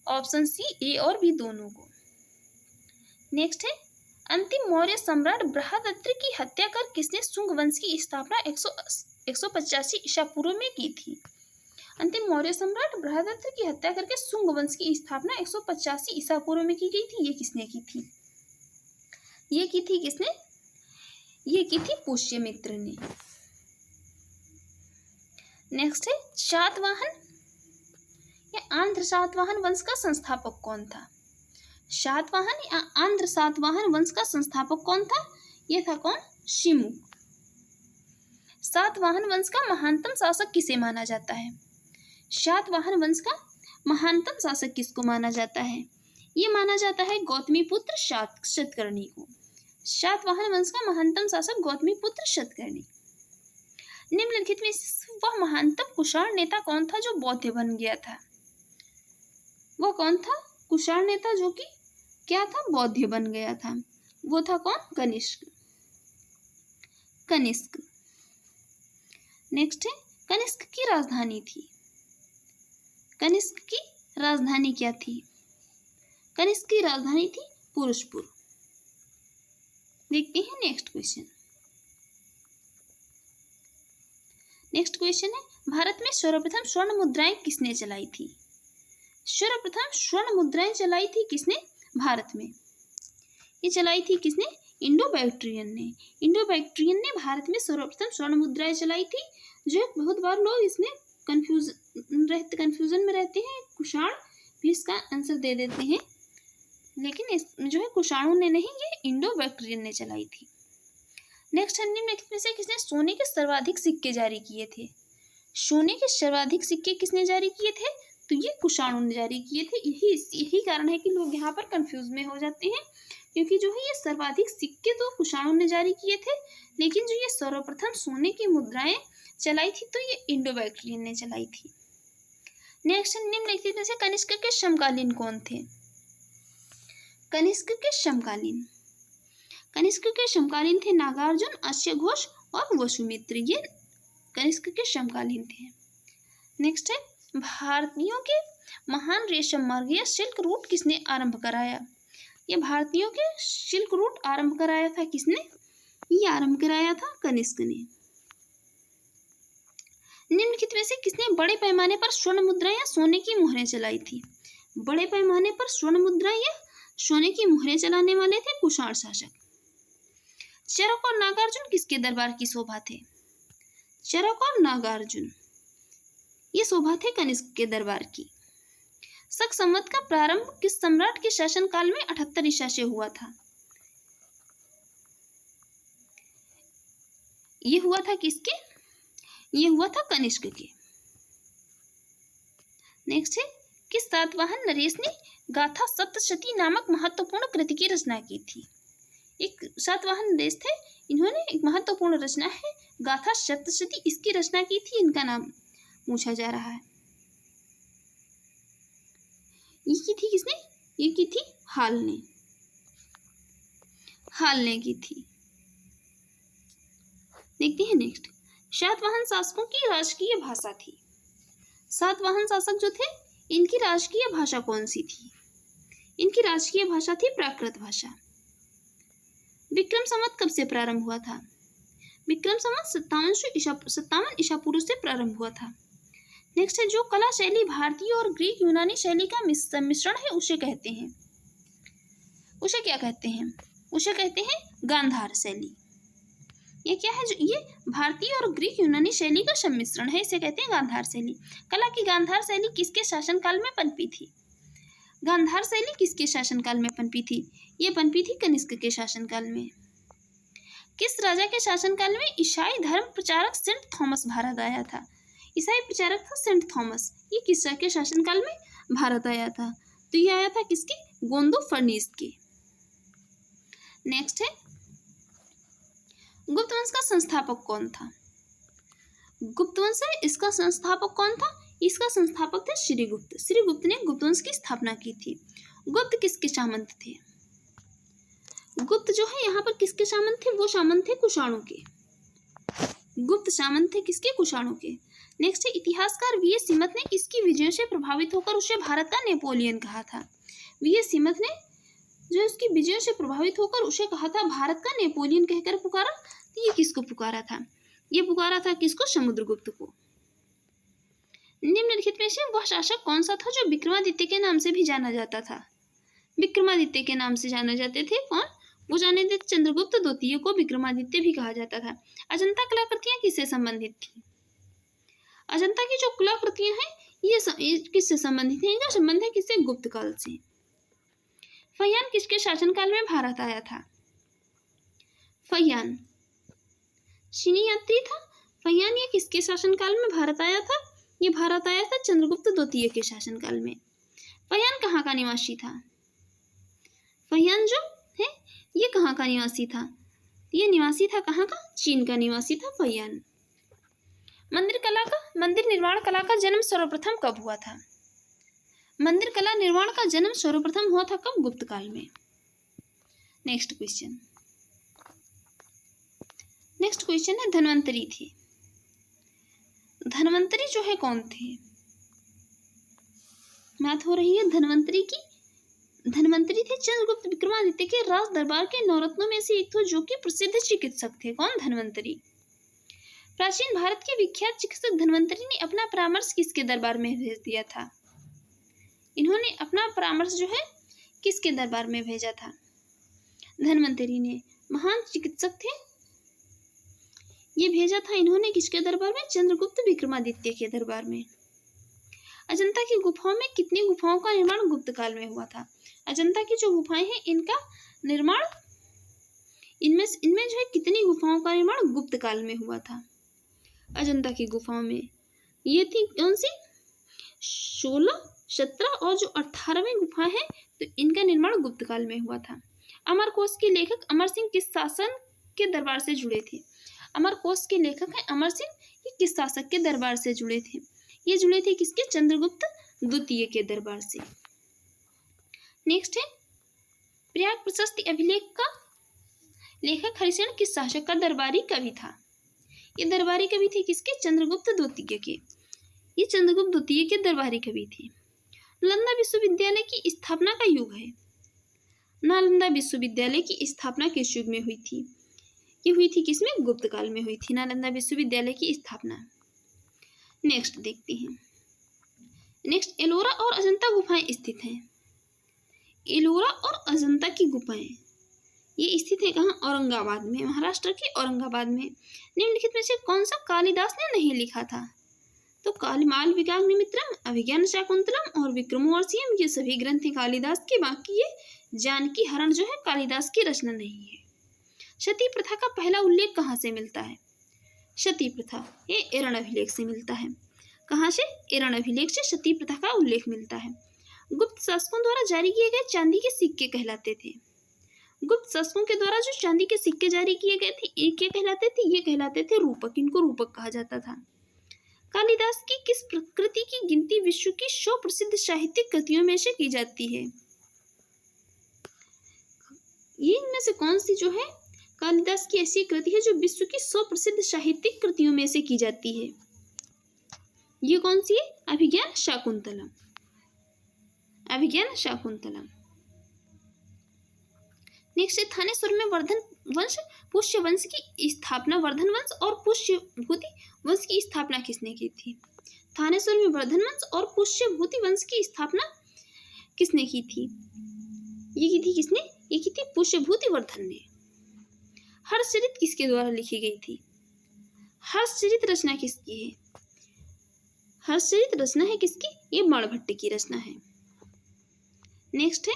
ऑप्शन सी, ए और बी दोनों को। नेक्स्ट है, अंतिम मौर्य सम्राट बृहदत्त की हत्या कर किसने शुंग वंश की स्थापना 185 ईसा पूर्व में की थी? अंतिम मौर्य सम्राट बृहदत्त की हत्या करके शुंग वंश की स्थापना 185 ईसा पूर्व में की गई थी। ये किसने की थी? ये की थी किसने? ये की थी पुष्यमित्र ने। नेक्स्ट है, शातवाहन या आंध्र सातवाहन वंश का संस्थापक कौन था? शातवाहन या आंध्र सातवाहन वंश का संस्थापक कौन था? ये था कौन? शिमुक। सातवाहन वंश का महानतम शासक किसे माना जाता है? शातवाहन वंश का महानतम शासक किसको माना जाता है? ये माना जाता है गौतमीपुत्र शतकर्णी को। शातवाहन वंश का महानतम शासक गौतमीपुत्र शतकर्णी। निम्नलिखित में वह महानतम कुषाण नेता कौन था जो बौद्ध बन गया था? वह कौन था कुषाण नेता जो कि क्या था? बौद्ध बन गया था। वो था कौन? कनिष्क। नेक्स्ट है, कनिष्क की राजधानी थी। कनिष्क की राजधानी क्या थी? कनिष्क की राजधानी थी पुरुषपुर। देखते हैं नेक्स्ट क्वेश्चन। नेक्स्ट क्वेश्चन है, भारत में सर्वप्रथम स्वर्ण मुद्राएं किसने चलाई थी? सर्वप्रथम स्वर्ण मुद्राएं चलाई थी किसने? भारत में। ये चलाई थी किसने? इंडो बैक्ट्रियन ने। इंडो बैक्ट्रियन ने भारत में सर्वप्रथम स्वर्ण मुद्राएं चलाई थी। जो बहुत बार लोग इसमें कंफ्यूजन में रहते हैं, कुषाण भी इसका आंसर दे देते हैं, लेकिन इस जो है कुषाणों ने नहीं, ये इंडो बैक्ट्रियन ने चलाई थी। नेक्स्ट है, निम्नलिखित में से किसने सोने के सर्वाधिक सिक्के जारी किए थे? सोने के सर्वाधिक सिक्के किसने जारी किए थे? तो ये कुषाणों ने जारी किए थे। यही कारण है कि लोग यहाँ पर कंफ्यूज में हो जाते हैं, क्योंकि जो है ये सर्वाधिक सिक्के तो कुषाणों ने जारी किए थे, लेकिन जो ये सर्वप्रथम सोने की मुद्राएं चलाई थी तो ये इंडो बैक्ट्रियन ने चलाई थी। नेक्स्ट, निम्नलिखित में से कनिष्क के समकालीन कौन थे? कनिष्क के समकालीन थे नागार्जुन, अश्वघोष और वसुमित्र। ये कनिष्क के समकालीन थे। नेक्स्ट है, भारतीयों के महान रेशम मार्ग या सिल्क रूट किसने आरंभ कराया? ये भारतीयों के सिल्क रूट आरंभ कराया था किसने? ये आरंभ कराया था कनिष्क ने। निम्नलिखित में से किसने बड़े पैमाने पर स्वर्ण मुद्राएं या सोने की मुहरें चलाई थी? बड़े पैमाने पर स्वर्ण मुद्राएं या सोने की मुहरें चलाने वाले थे कुषाण शासक। चरक और नागार्जुन किसके दरबार की शोभा थे? चरक और नागार्जुन ये शोभा थे कनिष्क के दरबार की। शक संवत का प्रारंभ किस सम्राट के शासन काल में 78 ईसा से हुआ था? ये हुआ था किसके? ये हुआ था कनिष्क के। नेक्स्ट है, किस सातवाहन नरेश ने गाथा सप्तशती नामक महत्वपूर्ण कृति की रचना की थी? एक सातवाहन नरेश थे, इन्होंने एक महत्वपूर्ण रचना है गाथा सप्तशती, इसकी रचना की थी। इनका नाम पूछा जा रहा है। ये की थी किसने? ये की थी हाल ने की थी। देखते हैं नेक्स्ट, सातवाहन शासकों की राजकीय भाषा थी। सातवाहन शासक जो थे इनकी राजकीय भाषा कौन सी थी? इनकी राजकीय भाषा थी प्राकृत भाषा। विक्रम संवत कब से प्रारंभ हुआ था? विक्रम संवत 57 ईसा पूर्व से प्रारंभ हुआ था। नेक्स्ट है, जो कला शैली भारतीय और ग्रीक यूनानी शैली का मिश्रण है उसे कहते हैं, उसे क्या कहते हैं? उसे कहते हैं गांधार शैली। ये क्या है? जो ये भारतीय और ग्रीक यूनानी शैली का सम्मिश्रण है, इसे कहते हैं गांधार शैली। कला की गांधार शैली किसके शासनकाल में पनपी थी? गांधार शैली किसके शासनकाल में पनपी थी? ये पनपी थी कनिष्क के शासनकाल में। किस राजा के शासनकाल में ईसाई धर्म प्रचारक सेंट थॉमस भारत आया था? ईसाई प्रचारक था सेंट थॉमस। ये किस के शासनकाल में भारत आया था? तो ये आया था किसके? गोंदो फर्नीस के। नेक्स्ट है, गुप्त वंश का संस्थापक कौन था? गुप्त वंश है, इसका संस्थापक कौन था? इसका संस्थापक थे श्रीगुप्त। श्रीगुप्त ने गुप्त वंश की स्थापना की थी। गुप्त किसके सामंत थे? गुप्त जो है यहाँ पर किसके सामंत थे? वो सामंत थे कुषाणों के। गुप्त सामंत थे किसके? कुषाणों के। नेक्स्ट है, इतिहासकार वी.एस. सीमत ने किसकी विजयों से प्रभावित होकर उसे भारत का नेपोलियन कहा था? वी.एस. सीमत ने जो उसकी विजयों से प्रभावित होकर उसे कहा था भारत का नेपोलियन कहकर पुकारा। तो ये किसको पुकारा था? ये पुकारा था किसको? समुद्रगुप्त को। निम्नलिखित में से वह शासक कौन सा था जो विक्रमादित्य के नाम से भी जाना जाता था? विक्रमादित्य के नाम से जाने जाते थे कौन? वो जाने थे चंद्रगुप्त द्वितीय को विक्रमादित्य भी कहा जाता था। अजंता कलाकृतियां किससे संबंधित थी? अजंता की जो कलाकृतियां हैं ये किससे संबंधित है? इनका संबंध है किससे? गुप्त काल से। फहियान किसके शासनकाल में भारत आया था? फहियान चीनी यात्री था। फहियान ये किसके शासनकाल में भारत आया था? ये भारत आया था चंद्रगुप्त द्वितीय के शासनकाल में। फहियान कहाँ का निवासी था? फहियान जो है ये कहाँ का निवासी था? ये निवासी था कहाँ का? चीन का निवासी था फहियान। मंदिर निर्माण कला का जन्म सर्वप्रथम कब हुआ था? मंदिर कला निर्माण का जन्म सर्वप्रथम हुआ था कब? गुप्त काल में। नेक्स्ट क्वेश्चन है, धन्वंतरी थे। धन्वंतरी जो है कौन थे? बात हो रही है धन्वंतरी की। धन्वंतरी थे चंद्रगुप्त विक्रमादित्य के राज दरबार के नवरत्नों में से एक थे जो कि प्रसिद्ध चिकित्सक थे। कौन? धन्वंतरी। प्राचीन भारत के विख्यात चिकित्सक धन्वंतरी ने अपना परामर्श किसके दरबार में भेज दिया था? इन्होंने अपना परामर्श जो है किसके दरबार में भेजा था? धन्वंतरी ने, महान चिकित्सक थे, ये भेजा था इन्होंने किसके दरबार में? चंद्रगुप्त विक्रमादित्य के दरबार में। अजंता की गुफाओं में कितनी गुफाओं का निर्माण गुप्त काल में हुआ था? अजंता की जो गुफाएं हैं इनका निर्माण, इनमें जो है कितनी गुफाओं का निर्माण गुप्त काल में हुआ था? अजंता की गुफाओं में ये थी कौन सी? 16, 17 और जो 18वीं गुफा है तो इनका निर्माण गुप्त काल में हुआ था। अमरकोश के लेखक अमर सिंह किस शासन के दरबार से जुड़े थे? अमरकोश के लेखक हैं अमर सिंह, ये किस शासक के दरबार से जुड़े थे? ये जुड़े थे किसके? चंद्रगुप्त द्वितीय के दरबार से। नेक्स्ट है, प्रयाग प्रशस्ति अभिलेख का लेखक हरिशरण किस शासक का दरबारी कवि था? ये दरबारी कवि थे किसके? चंद्रगुप्त द्वितीय के। ये चंद्रगुप्त द्वितीय के दरबारी कवि थे। नालंदा विश्वविद्यालय की स्थापना का युग है। नालंदा विश्वविद्यालय की स्थापना किस युग में हुई थी? ये हुई थी किसमें? गुप्त काल में हुई थी नालंदा विश्वविद्यालय की स्थापना। नेक्स्ट देखते हैं। नेक्स्ट, एलोरा और अजंता गुफाएं स्थित हैं। एलोरा और अजंता की गुफाएं ये स्थित है कहाँ? औरंगाबाद में, महाराष्ट्र के औरंगाबाद में। निम्नलिखित में से कौन सा कालिदास ने नहीं लिखा था? तो कालिमाल विकाग्निमित्रम, अभिज्ञान शाकुंतलम और विक्रमोर्वशीयम ये सभी ग्रंथ हैं कालिदास के। बाकी ये जानकी हरण जो है कालिदास की रचना नहीं है। सती प्रथा का पहला उल्लेख कहाँ से मिलता है? सती प्रथा ये एरण अभिलेख से मिलता है। कहाँ से? एरण अभिलेख से सती प्रथा का उल्लेख मिलता है। गुप्त शासकों द्वारा जारी किए गए चांदी के सिक्के कहलाते थे। गुप्त शासकों के द्वारा जो चांदी के सिक्के जारी किए गए थे ये क्या कहलाते थे? ये कहलाते थे रूपक। इनको रूपक कहा जाता था। कालिदास की किस कृति की गिनती विश्व की 100 प्रसिद्ध साहित्यिक कृतियों में से की जाती है? ये इनमें से कौन सी जो है कालिदास की ऐसी कृति है जो विश्व की 100 प्रसिद्ध साहित्यिक कृतियों में से की जाती है? ये कौन सी है? अभिज्ञान शाकुंतलम। अभिज्ञान शाकुंतलम। नेक्स्ट है थानेश्वर में वर्धन वंश पुष्य वंश की स्थापना, वर्धन वंश और पुष्यभूति वंश की स्थापना किसने की थी? थानेश्वर में वर्धन वंश और पुष्यभूति वंश की स्थापना किसने की थी? ये की थी किसने? ये की थी पुष्यभूति वर्धन ने। हर्षचरित किसके द्वारा लिखी गई थी? हर्षचरित रचना किसकी है? हर्षचरित रचना है किसकी? ये बाणभट्ट की रचना है। नेक्स्ट है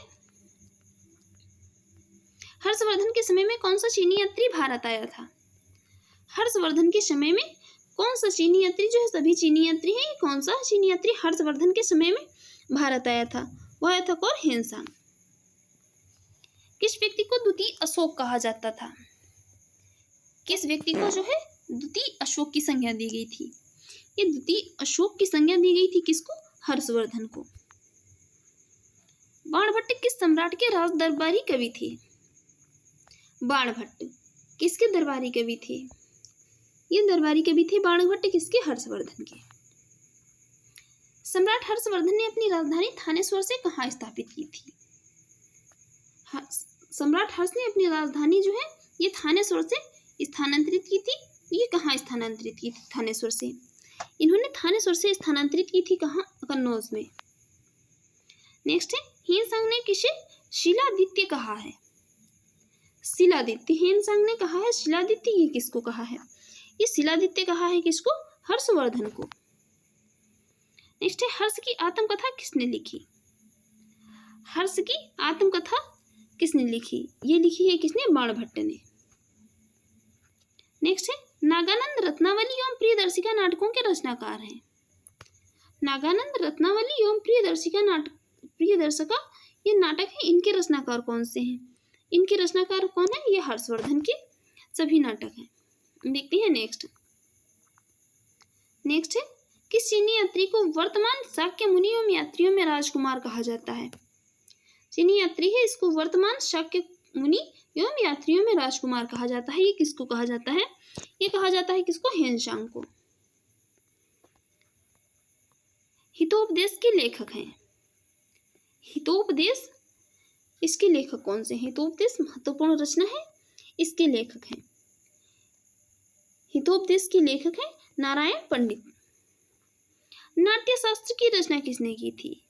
हर्षवर्धन के समय में कौन सा चीनी यात्री भारत आया था? हर्षवर्धन के समय में कौन सा चीनी यात्री, जो है सभी चीनी यात्री हैं, कौन सा चीनी यात्री हर्षवर्धन के समय में भारत आया था? वह आया था कौन? ह्वेनसांग। किस व्यक्ति को द्वितीय अशोक कहा जाता था? किस व्यक्ति को जो है द्वितीय अशोक की संज्ञा दी गई थी? ये द्वितीय अशोक की संज्ञा दी गई थी किसको? हर्षवर्धन को। बाणभट्ट किस सम्राट के राज दरबारी कवि थे? बाणभट्ट किसके दरबारी कवि थे? ये दरबारी कवि थे बाणभट्ट किसके? हर्षवर्धन के। सम्राट हर्षवर्धन ने अपनी राजधानी थानेश्वर से कहाँ स्थापित की थी? सम्राट हर्ष ने अपनी राजधानी जो है ये थानेश्वर से स्थानांतरित की थी। ये कहाँ स्थानांतरित की थी? थानेश्वर से। इन्होंने थानेश्वर से स्थानांतरित की थी कहाँ? कन्नौज में। नेक्स्ट है ह्वेनसांग ने किसे शिलादित्य कहा है? शिलादित्य ह्वेनसांग ने कहा है शिलादित्य। ये किसको कहा है? ये शिलादित्य कहा है किसको? हर्षवर्धन को। नेक्स्ट है हर्ष की आत्मकथा किसने लिखी? हर्ष की आत्मकथा किसने लिखी? ये लिखी है किसने? बाणभट्ट ने। नेक्स्ट है नागानंद रत्नावली एवं प्रियदर्शिका नाटकों के रचनाकार हैं। नागानंद रत्नावली एवं प्रियदर्शिका ये नाटक है, इनके रचनाकार कौन से हैं? इनके रचनाकार कौन है? ये हर्षवर्धन के सभी नाटक हैं। देखते हैं नेक्स्ट है किस चीनी यात्री को वर्तमान शाक्य मुनि एवं यात्रियों में राजकुमार कहा जाता है? चीनी यात्री है, इसको वर्तमान शाक्य मुनि एवं यात्रियों में राजकुमार कहा जाता है। ये किसको कहा जाता है? ये कहा जाता है किसको? ह्वेनसांग को। हितोपदेश के लेखक हैं। हितोपदेश इसके लेखक कौन से हैं? हितोपदेश महत्वपूर्ण रचना है, इसके लेखक हैं। हितोपदेश के लेखक हैं नारायण पंडित। नाट्यशास्त्र की रचना किसने की थी?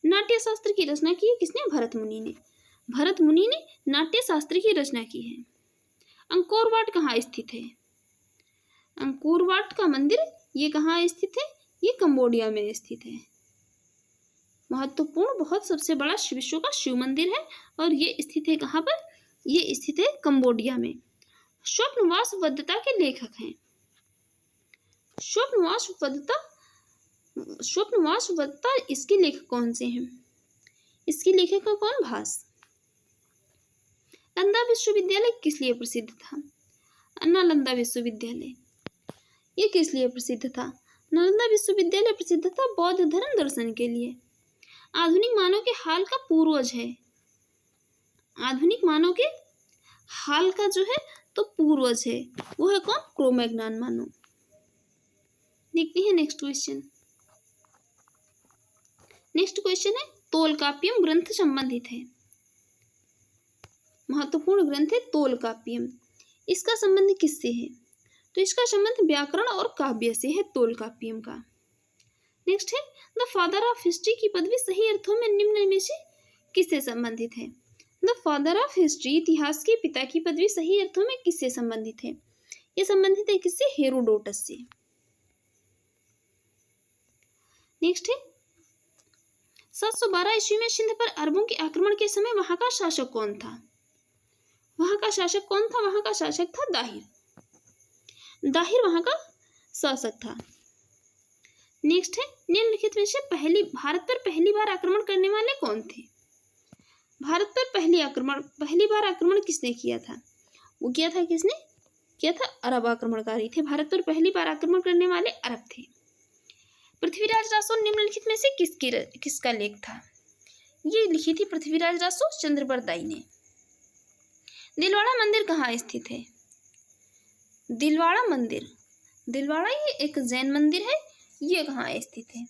नाट्यशास्त्र की रचना की है किसने? भरत मुनि ने। भरत मुनि ने नाट्यशास्त्र की रचना की है। अंकोर वाट कहाँ स्थित है? अंकोर वाट का मंदिर ये कहाँ स्थित है? ये कंबोडिया में स्थित है। महत्वपूर्ण बहुत सबसे बड़ा विश्व का शिव मंदिर है और ये स्थित है कहाँ पर? ये स्थित है कंबोडिया में। स्वप्नवास वद्धता के लेखक हैं। स्वप्नवास वद्धता इसके लेखक कौन से हैं? इसके लेखक का कौन? भास। नालंदा विश्वविद्यालय किस लिए प्रसिद्ध था? नालंदा विश्वविद्यालय ये किस लिए प्रसिद्ध था? नालंदा विश्वविद्यालय प्रसिद्ध था बौद्ध धर्म दर्शन के लिए। आधुनिक मानव के हाल का पूर्वज है। आधुनिक मानव के हाल का जो है तो पूर्वज है, वो है कौन? क्रो-मैग्नन मानव। देखते हैं नेक्स्ट क्वेश्चन। नेक्स्ट क्वेश्चन है तोलकाप्पियम ग्रंथ संबंधित है। महत्वपूर्ण ग्रंथ है तोलकाप्पियम। इसका संबंध किससे है? तो इसका संबंध व्याकरण और काव्य से है तोलकाप्पियम का। नेक्स्ट है द फादर ऑफ हिस्ट्री की पदवी सही अर्थों में निम्न में से किससे संबंधित है? द फादर ऑफ हिस्ट्री इतिहास के पिता की पदवी सही अर्थों में किससे संबंधित है? ये संबंधित है किससे? हेरोडोटस से। नेक्स्ट है 712 ईस्वी में सिंध पर अरबों के आक्रमण के समय वहां का शासक कौन था? वहां का शासक कौन था? वहां का शासक था दाहिर। दाहिर वहां का शासक था। नेक्स्ट है निम्नलिखित में से भारत पर पहली बार आक्रमण करने वाले कौन थे? भारत पर पहली बार आक्रमण किसने किया था? वो किया था किसने? किया था अरब आक्रमणकारी थे। भारत पर पहली बार आक्रमण करने वाले अरब थे। पृथ्वीराज रासो निम्नलिखित में से किसका लेख था? ये लिखी थी पृथ्वीराज रासो चंद्रबरदाई ने। दिलवाड़ा मंदिर कहाँ स्थित है? दिलवाड़ा मंदिर, दिलवाड़ा ये एक जैन मंदिर है। ये कहाँ स्थित है?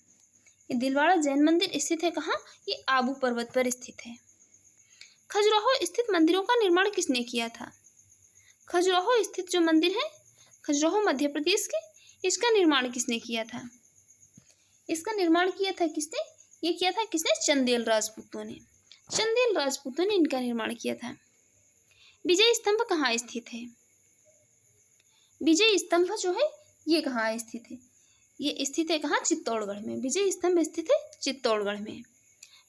ये दिलवाड़ा जैन मंदिर स्थित है कहाँ? ये आबू पर्वत पर स्थित है। खजुराहो स्थित मंदिरों का निर्माण किसने किया था? खजुराहो स्थित जो मंदिर है, खजुराहो मध्य प्रदेश के, इसका निर्माण किसने किया था? इसका निर्माण किया था किसने? ये किया था किसने? चंदेल राजपूतों ने। चंदेल राजपूतों ने इनका निर्माण किया था। विजय स्तंभ कहाँ स्थित है? विजय स्तंभ जो है ये कहाँ स्थित है? ये स्थित है कहाँ? चित्तौड़गढ़ में। विजय स्तंभ स्थित है चित्तौड़गढ़ में।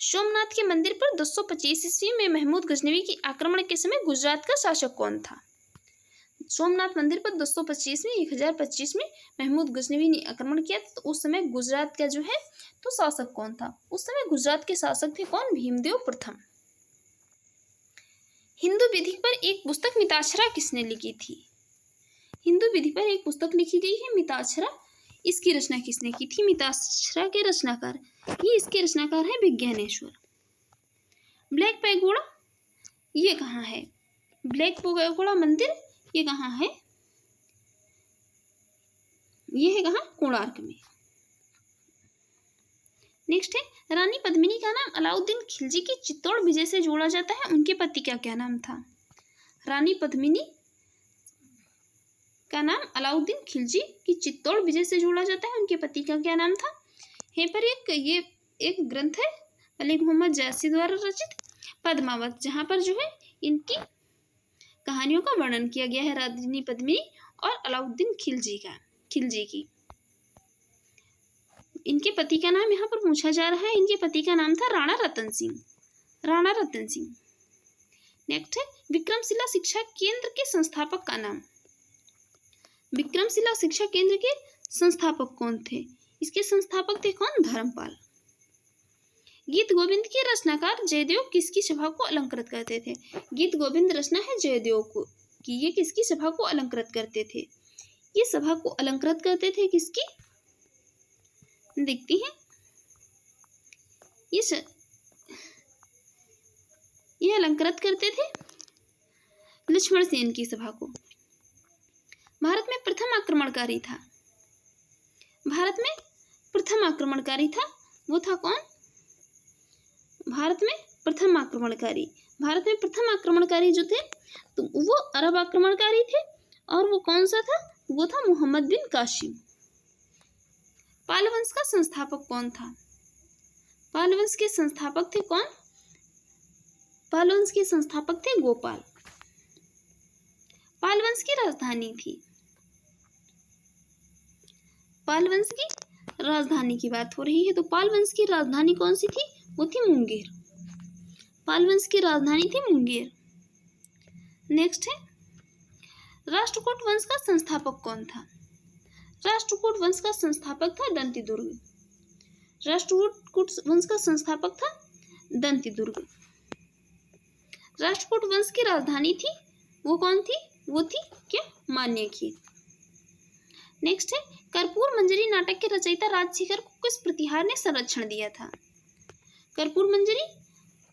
सोमनाथ के मंदिर पर 225 ईस्वी में महमूद गजनवी के आक्रमण के समय गुजरात का शासक कौन था? सोमनाथ मंदिर पर 225 में 1025 में महमूद गजनवी ने आक्रमण किया था, तो उस समय गुजरात का जो है तो शासक कौन था? उस समय गुजरात के शासक थे कौन? भीमदेव प्रथम। हिंदू विधि पर एक पुस्तक मिताक्षरा किसने लिखी थी? हिंदू विधि पर एक पुस्तक लिखी गई है मिताक्षरा। इसकी रचना किसने की थी? मिताक्षरा के रचनाकार, ये इसके रचनाकार है विज्ञानेश्वर। ब्लैक पैगोडा ये कहाँ है? ब्लैक पैगोडा मंदिर ये कहाँ है? ये है कहाँ? कोणार्क में। नेक्स्ट है रानी पद्मिनी का नाम अलाउद्दीन खिलजी की चित्तौड़ विजय से जोड़ा जाता है, उनके पति का क्या नाम था? रानी पद्मिनी का नाम अलाउद्दीन खिलजी की चित्तौड़ विजय से जोड़ा जाता है, उनके पति का क्या नाम था? यहाँ पर ये एक ग्रंथ है मलिक मोहम्मद जैसी द्वारा रचित पद्मावत, जहाँ पर जो है इनकी कहानियों का वर्णन किया गया है, रानी पद्मिनी और अलाउद्दीन खिलजी की। इनके पति का नाम यहाँ पर पूछा जा रहा है, इनके पति का नाम था राणा रतन सिंह। नेक्स्ट है विक्रमशिला शिक्षा केंद्र के संस्थापक का नाम। विक्रमशिला शिक्षा केंद्र के संस्थापक कौन थे? इसके संस्थापक थे कौन? धर्मपाल। गीत गोविंद के रचनाकार जयदेव किसकी सभा को अलंकृत करते थे? गीत गोविंद रचना है जयदेव की, ये किसकी सभा को अलंकृत करते थे? ये सभा को अलंकृत करते थे किसकी? देखती हैं, ये अलंकृत करते थे लक्ष्मण सेन की सभा को। भारत में प्रथम आक्रमणकारी वो था कौन? भारत में प्रथम आक्रमणकारी जो थे तो वो अरब आक्रमणकारी थे, और वो कौन सा था? वो था मोहम्मद बिन कासिम। पाल वंश का संस्थापक कौन था? पाल वंश के संस्थापक थे कौन? पाल वंश के संस्थापक थे गोपाल। पाल वंश की राजधानी थी, पाल वंश की राजधानी की बात हो रही है, तो पाल वंश की राजधानी कौन सी थी? वो थी मुंगेर। पाल वंश की राजधानी थी मुंगेर। नेक्स्ट है राष्ट्रकूट वंश का संस्थापक कौन था? राष्ट्रकूट वंश का संस्थापक था दंतिदुर्ग। राष्ट्रकूट वंश का संस्थापक था दंतिदुर्ग। राष्ट्रकूट वंश की राजधानी थी, वो कौन थी? वो थी क्या? मान्यखेत। नेक्स्ट है कर्पूर मंजरी नाटक के रचयिता राजशेखर को किस प्रतिहार ने संरक्षण दिया था? कर्पूर मंजरी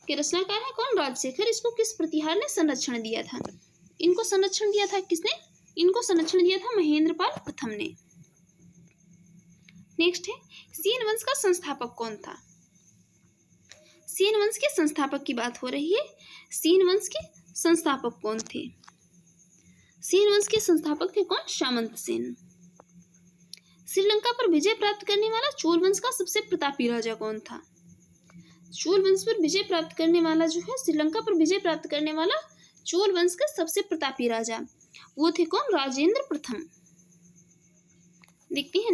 के रचनाकार है कौन? राजशेखर। इसको किस प्रतिहार ने संरक्षण दिया था? इनको संरक्षण दिया था किसने? इनको संरक्षण दिया था महेंद्रपाल प्रथम ने। नेक्स्ट है सेन वंश का संस्थापक कौन था? सेन वंश के संस्थापक की बात हो रही है। सेन वंश के संस्थापक कौन थे? सेन वंश के संस्थापक थे कौन? सामंत सेन। श्रीलंका पर विजय प्राप्त करने वाला चोल वंश का सबसे प्रतापी राजा कौन था? चोल वंश पर विजय प्राप्त करने वाला जो है, श्रीलंका पर विजय प्राप्त करने वाला चोल वंश का सबसे प्रतापी राजा वो थे कौन? राजेंद्र प्रथम। देखते हैं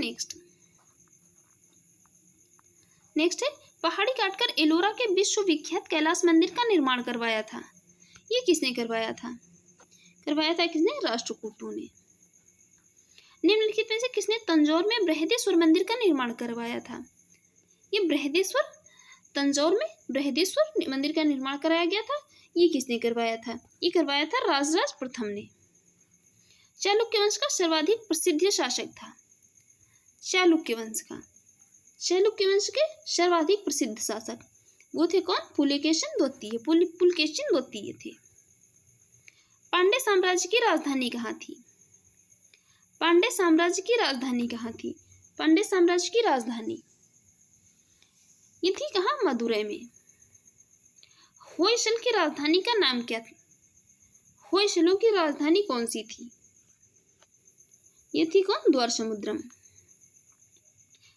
नेक्स्ट है पहाड़ी काटकर एलोरा के विश्वविख्यात कैलाश मंदिर का निर्माण करवाया था। ये किसने करवाया था? किसने? राष्ट्रकूटों ने। निम्नलिखित में से किसने तंजौर में बृहदेश्वर मंदिर का निर्माण करवाया था? ये तंजौर में बृहदेश्वर मंदिर का निर्माण कराया गया था। ये किसने करवाया था? ये करवाया था राजराज प्रथम ने। चालुक्य वंश का सर्वाधिक प्रसिद्ध शासक था। चालुक्य वंश के सर्वाधिक प्रसिद्ध शासक वो थे कौन? पुलकेशिन द्वितीय थे। पांड्य साम्राज्य की राजधानी कहाँ थी? पांड्य साम्राज्य की राजधानी ये थी कहाँ? मदुरै में। होयसल की राजधानी का नाम क्या था? होयसलों की राजधानी कौन सी थी? ये थी कौन? द्वार समुद्रम।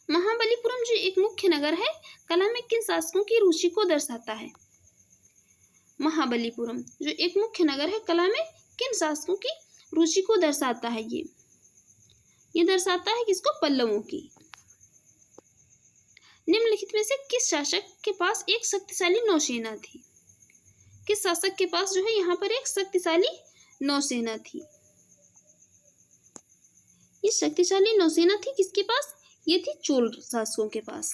महाबलीपुरम जो एक मुख्य नगर है, कला में किन शासकों की रुचि को दर्शाता है? महाबलीपुरम जो एक मुख्य नगर है, कला में किन शासकों की रुचि को दर्शाता है? ये दर्शाता है किसको? पल्लवों की। निम्नलिखित में से किस शासक के पास एक शक्तिशाली नौसेना थी? किस शासक के पास जो है यहाँ पर एक शक्तिशाली नौसेना थी? ये शक्तिशाली नौसेना थी किसके पास? ये थी चोल शासकों के पास।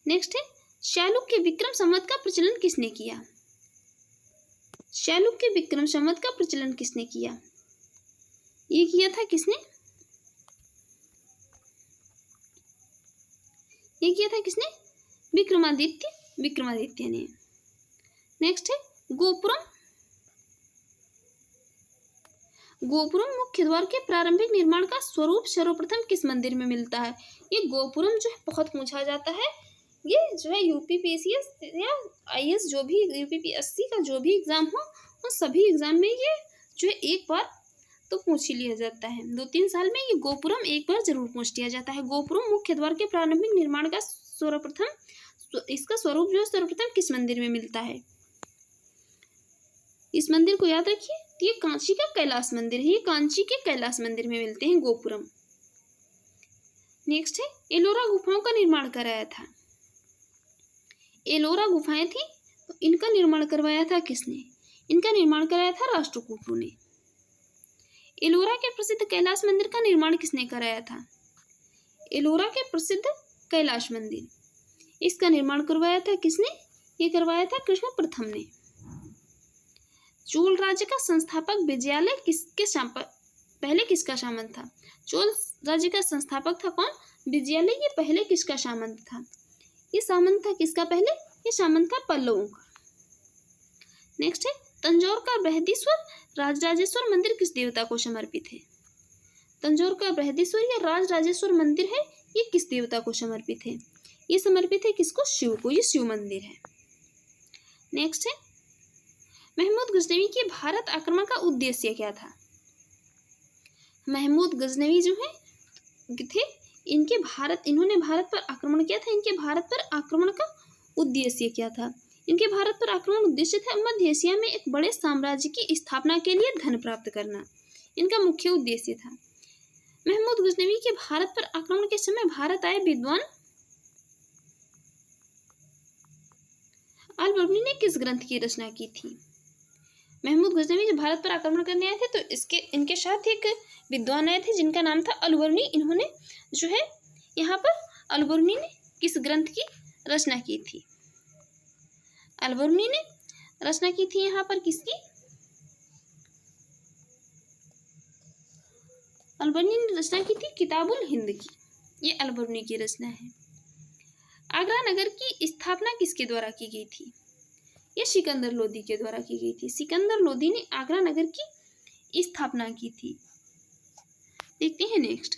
नेक्स्ट है, चालुक्य विक्रम संवत का प्रचलन किसने किया? चालुक्य विक्रम संवत का प्रचलन किसने किया? ये किया था किसने? ये किया था किसने? विक्रमादित्य ने। नेक्स्ट है, गोपुरम मुख्य द्वार के प्रारंभिक निर्माण का स्वरूप सर्वप्रथम किस मंदिर में मिलता है? ये गोपुरम जो है बहुत पूछा जाता है। ये जो है यूपीपीएससीएस या आईएएस जो भी यूपीपीएससी का जो भी एग्जाम हो, उन सभी एग्जाम में ये जो है एक बार तो पूछ ही लिया जाता है। 2-3 साल में ये गोपुरम एक बार जरूर पूछ लिया जाता है। गोपुरम मुख्य द्वार के प्रारंभिक निर्माण का इसका स्वरूप जो है सर्वप्रथम किस मंदिर में मिलता है? इस मंदिर को याद रखिए, ये कांची का कैलाश मंदिर है। ये कांची के कैलाश मंदिर में मिलते हैं गोपुरम। नेक्स्ट है, एलोरा गुफाओं का निर्माण कराया था। एलोरा गुफाएं थी तो इनका निर्माण करवाया था किसने? इनका निर्माण कराया था राष्ट्रकूटों ने। एलोरा के प्रसिद्ध कैलाश मंदिर का निर्माण किसने कराया था? एलोरा के प्रसिद्ध कैलाश मंदिर, इसका निर्माण करवाया था किसने? ये करवाया था कृष्ण प्रथम ने। चोल राज्य का संस्थापक विजयालय पहले किसका सामंत था? चोल राज्य का संस्थापक था कौन? विजयालय। ये पहले किसका सामंत था? ये सामंत था किसका पहले? ये सामंत था पल्लवों का। नेक्स्ट है, तंजौर का बृहदीश्वर राजराजेश्वर मंदिर किस देवता को समर्पित है? तंजौर का बृहदीश्वर या राजराजेश्वर मंदिर है, ये किस देवता को समर्पित है? ये समर्पित है किसको? शिव को। ये शिव मंदिर है। नेक्स्ट है, महमूद गजनवी के भारत आक्रमण का उद्देश्य क्या था? महमूद गजनवी जो है थे, इन्होंने भारत पर आक्रमण किया था। इनके भारत पर आक्रमण का उद्देश्य क्या था? इनके भारत पर आक्रमण उद्देश्य था मध्य एशिया में एक बड़े साम्राज्य की स्थापना के लिए धन प्राप्त करना। इनका मुख्य उद्देश्य था। महमूद गजनवी के भारत पर आक्रमण के समय भारत आए विद्वान अल-बर्नी ने किस ग्रंथ की रचना की थी? महमूद गजनवी जब भारत पर आक्रमण करने आए थे तो इनके साथ एक विद्वान आए थे जिनका नाम था अल-बर्नी। इन्होंने जो है यहाँ पर अल-बर्नी ने किस ग्रंथ की रचना की थी? अल-बर्नी ने रचना की थी यहाँ पर किसकी? अल-बर्नी ने रचना की थी किताबुल हिंद की। ये अल-बर्नी की रचना है। आगरा नगर की स्थापना किसके द्वारा की गई थी? ये सिकंदर लोदी के द्वारा की गई थी। सिकंदर लोदी ने आगरा नगर की स्थापना की थी। देखते हैं नेक्स्ट,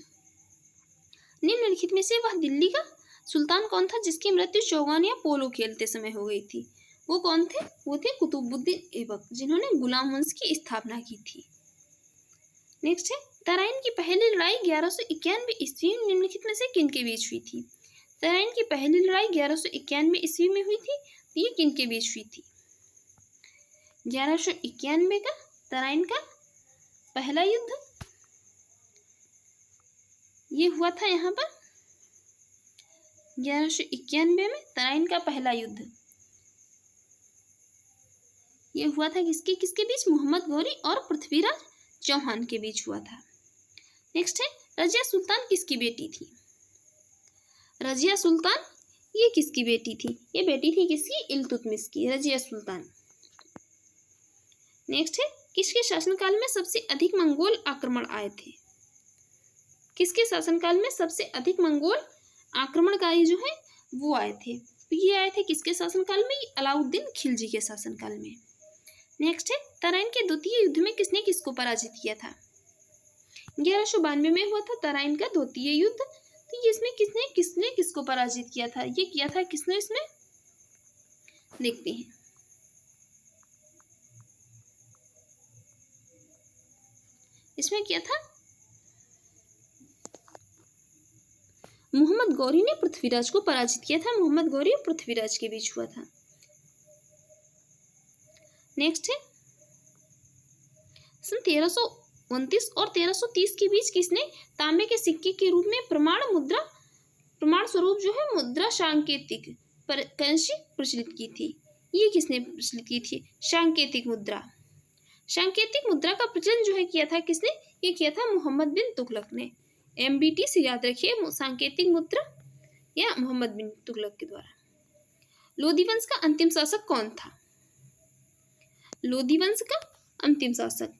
निम्नलिखित में से वह दिल्ली का सुल्तान कौन था जिसकी मृत्यु चौगान या पोलो खेलते समय हो गई थी? वो कौन थे? वो थे कुतुबुद्दीन ऐबक, जिन्होंने गुलाम वंश की स्थापना की थी। नेक्स्ट है, तराइन की पहली लड़ाई 1191 ईस्वी में निम्नलिखित में से किन के बीच हुई थी? तराइन की पहली लड़ाई 1191 ईस्वी में हुई थी। ये किन के बीच हुई थी? 1191 का तराइन का पहला युद्ध ये हुआ था। यहाँ पर 1191 में तराइन का पहला युद्ध ये हुआ था किसके बीच? मोहम्मद गौरी और पृथ्वीराज चौहान के बीच हुआ था। नेक्स्ट है, रजिया सुल्तान किसकी बेटी थी? रजिया सुल्तान ये किसकी बेटी थी? ये बेटी थी किसकी? इल्तुतमिश की, रजिया सुल्तान। नेक्स्ट है, किसके शासनकाल में सबसे अधिक मंगोल आक्रमण आए थे? किसके शासनकाल में सबसे अधिक मंगोल आक्रमणकारी जो है वो आए थे? तो ये आए थे किसके शासनकाल में? अलाउद्दीन खिलजी के शासनकाल में। नेक्स्ट है, तराइन के द्वितीय युद्ध में किसने किसको पराजित किया था? 1192 में हुआ था तराइन का द्वितीय युद्ध। तो ये इसमें किसने किसको पराजित किया था? ये किया था किसने? इसमें देखते हैं। इसमें क्या था, मोहम्मद गौरी ने पृथ्वीराज को पराजित किया था। मोहम्मद गौरी और पृथ्वीराज के बीच हुआ था। नेक्स्ट है, सन 1329 और 1330 के बीच किसने तांबे के सिक्के के रूप में प्रमाण स्वरूप जो है मुद्रा सांकेतिक करेंसी प्रचलित की थी? ये किसने प्रचलित की थी? सांकेतिक मुद्रा। सांकेतिक मुद्रा का प्रचलन जो है किया था किसने? ये किया था मोहम्मद बिन तुगलक ने। MBT से याद रखिए, सांकेतिक मुद्रा या मोहम्मद बिन तुगलक के द्वारा। लोधी वंश का अंतिम शासक कौन था? लोधी वंश का अंतिम शासक,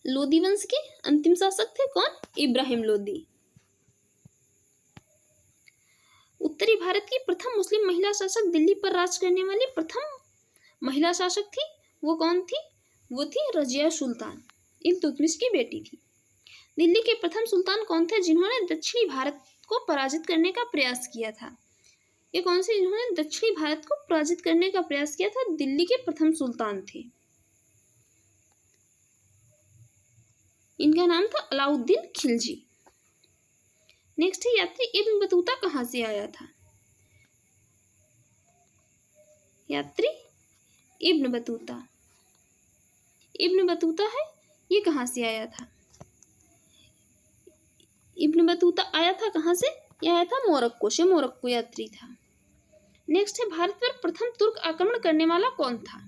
लोधी वंश के अंतिम शासक थे कौन? इब्राहिम लोधी। उत्तरी भारत की प्रथम मुस्लिम महिला शासक, दिल्ली पर राज करने वाली प्रथम महिला शासक थी, वो कौन थी? वो थी रजिया सुल्तान, इल्तुतमिश की बेटी थी। दिल्ली के प्रथम सुल्तान कौन थे जिन्होंने दक्षिणी भारत को पराजित करने का प्रयास किया था? ये कौन से जिन्होंने दक्षिणी भारत को पराजित करने का प्रयास किया था? दिल्ली के प्रथम सुल्तान थे, इनका नाम था अलाउद्दीन खिलजी। नेक्स्ट है, यात्री इब्न बतूता कहाँ से आया था? यात्री इब्न बतूता, इब्न बतूता है, ये कहाँ से आया था? इब्न बतूता आया था कहाँ से? यह आया था मोरक्को से, मोरक्को यात्री था। नेक्स्ट है, भारत पर प्रथम तुर्क आक्रमण करने वाला कौन था?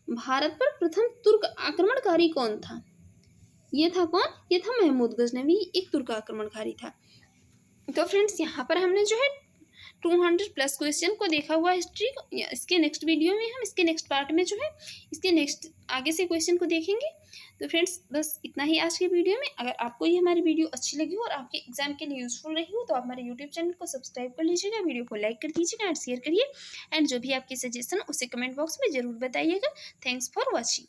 भारत पर प्रथम तुर्क आक्रमणकारी कौन था? ये था कौन? ये था महमूद गजनवी, एक तुर्क आक्रमणकारी था। तो फ्रेंड्स, यहाँ पर हमने जो है 200+ क्वेश्चन को देखा हुआ हिस्ट्री को। इसके नेक्स्ट वीडियो में हम इसके नेक्स्ट पार्ट में जो है इसके नेक्स्ट आगे से क्वेश्चन को देखेंगे। तो फ्रेंड्स, बस इतना ही आज के वीडियो में। अगर आपको ये हमारी वीडियो अच्छी लगी हो और आपके एग्जाम के लिए यूजफुल रही हो तो आप हमारे यूट्यूब चैनल को सब्सक्राइब कर लीजिएगा, वीडियो को लाइक कर दीजिएगा एंड शेयर करिए, एंड जो भी आपकी सजेशन उसे कमेंट बॉक्स में ज़रूर बताइएगा। Thanks for watching.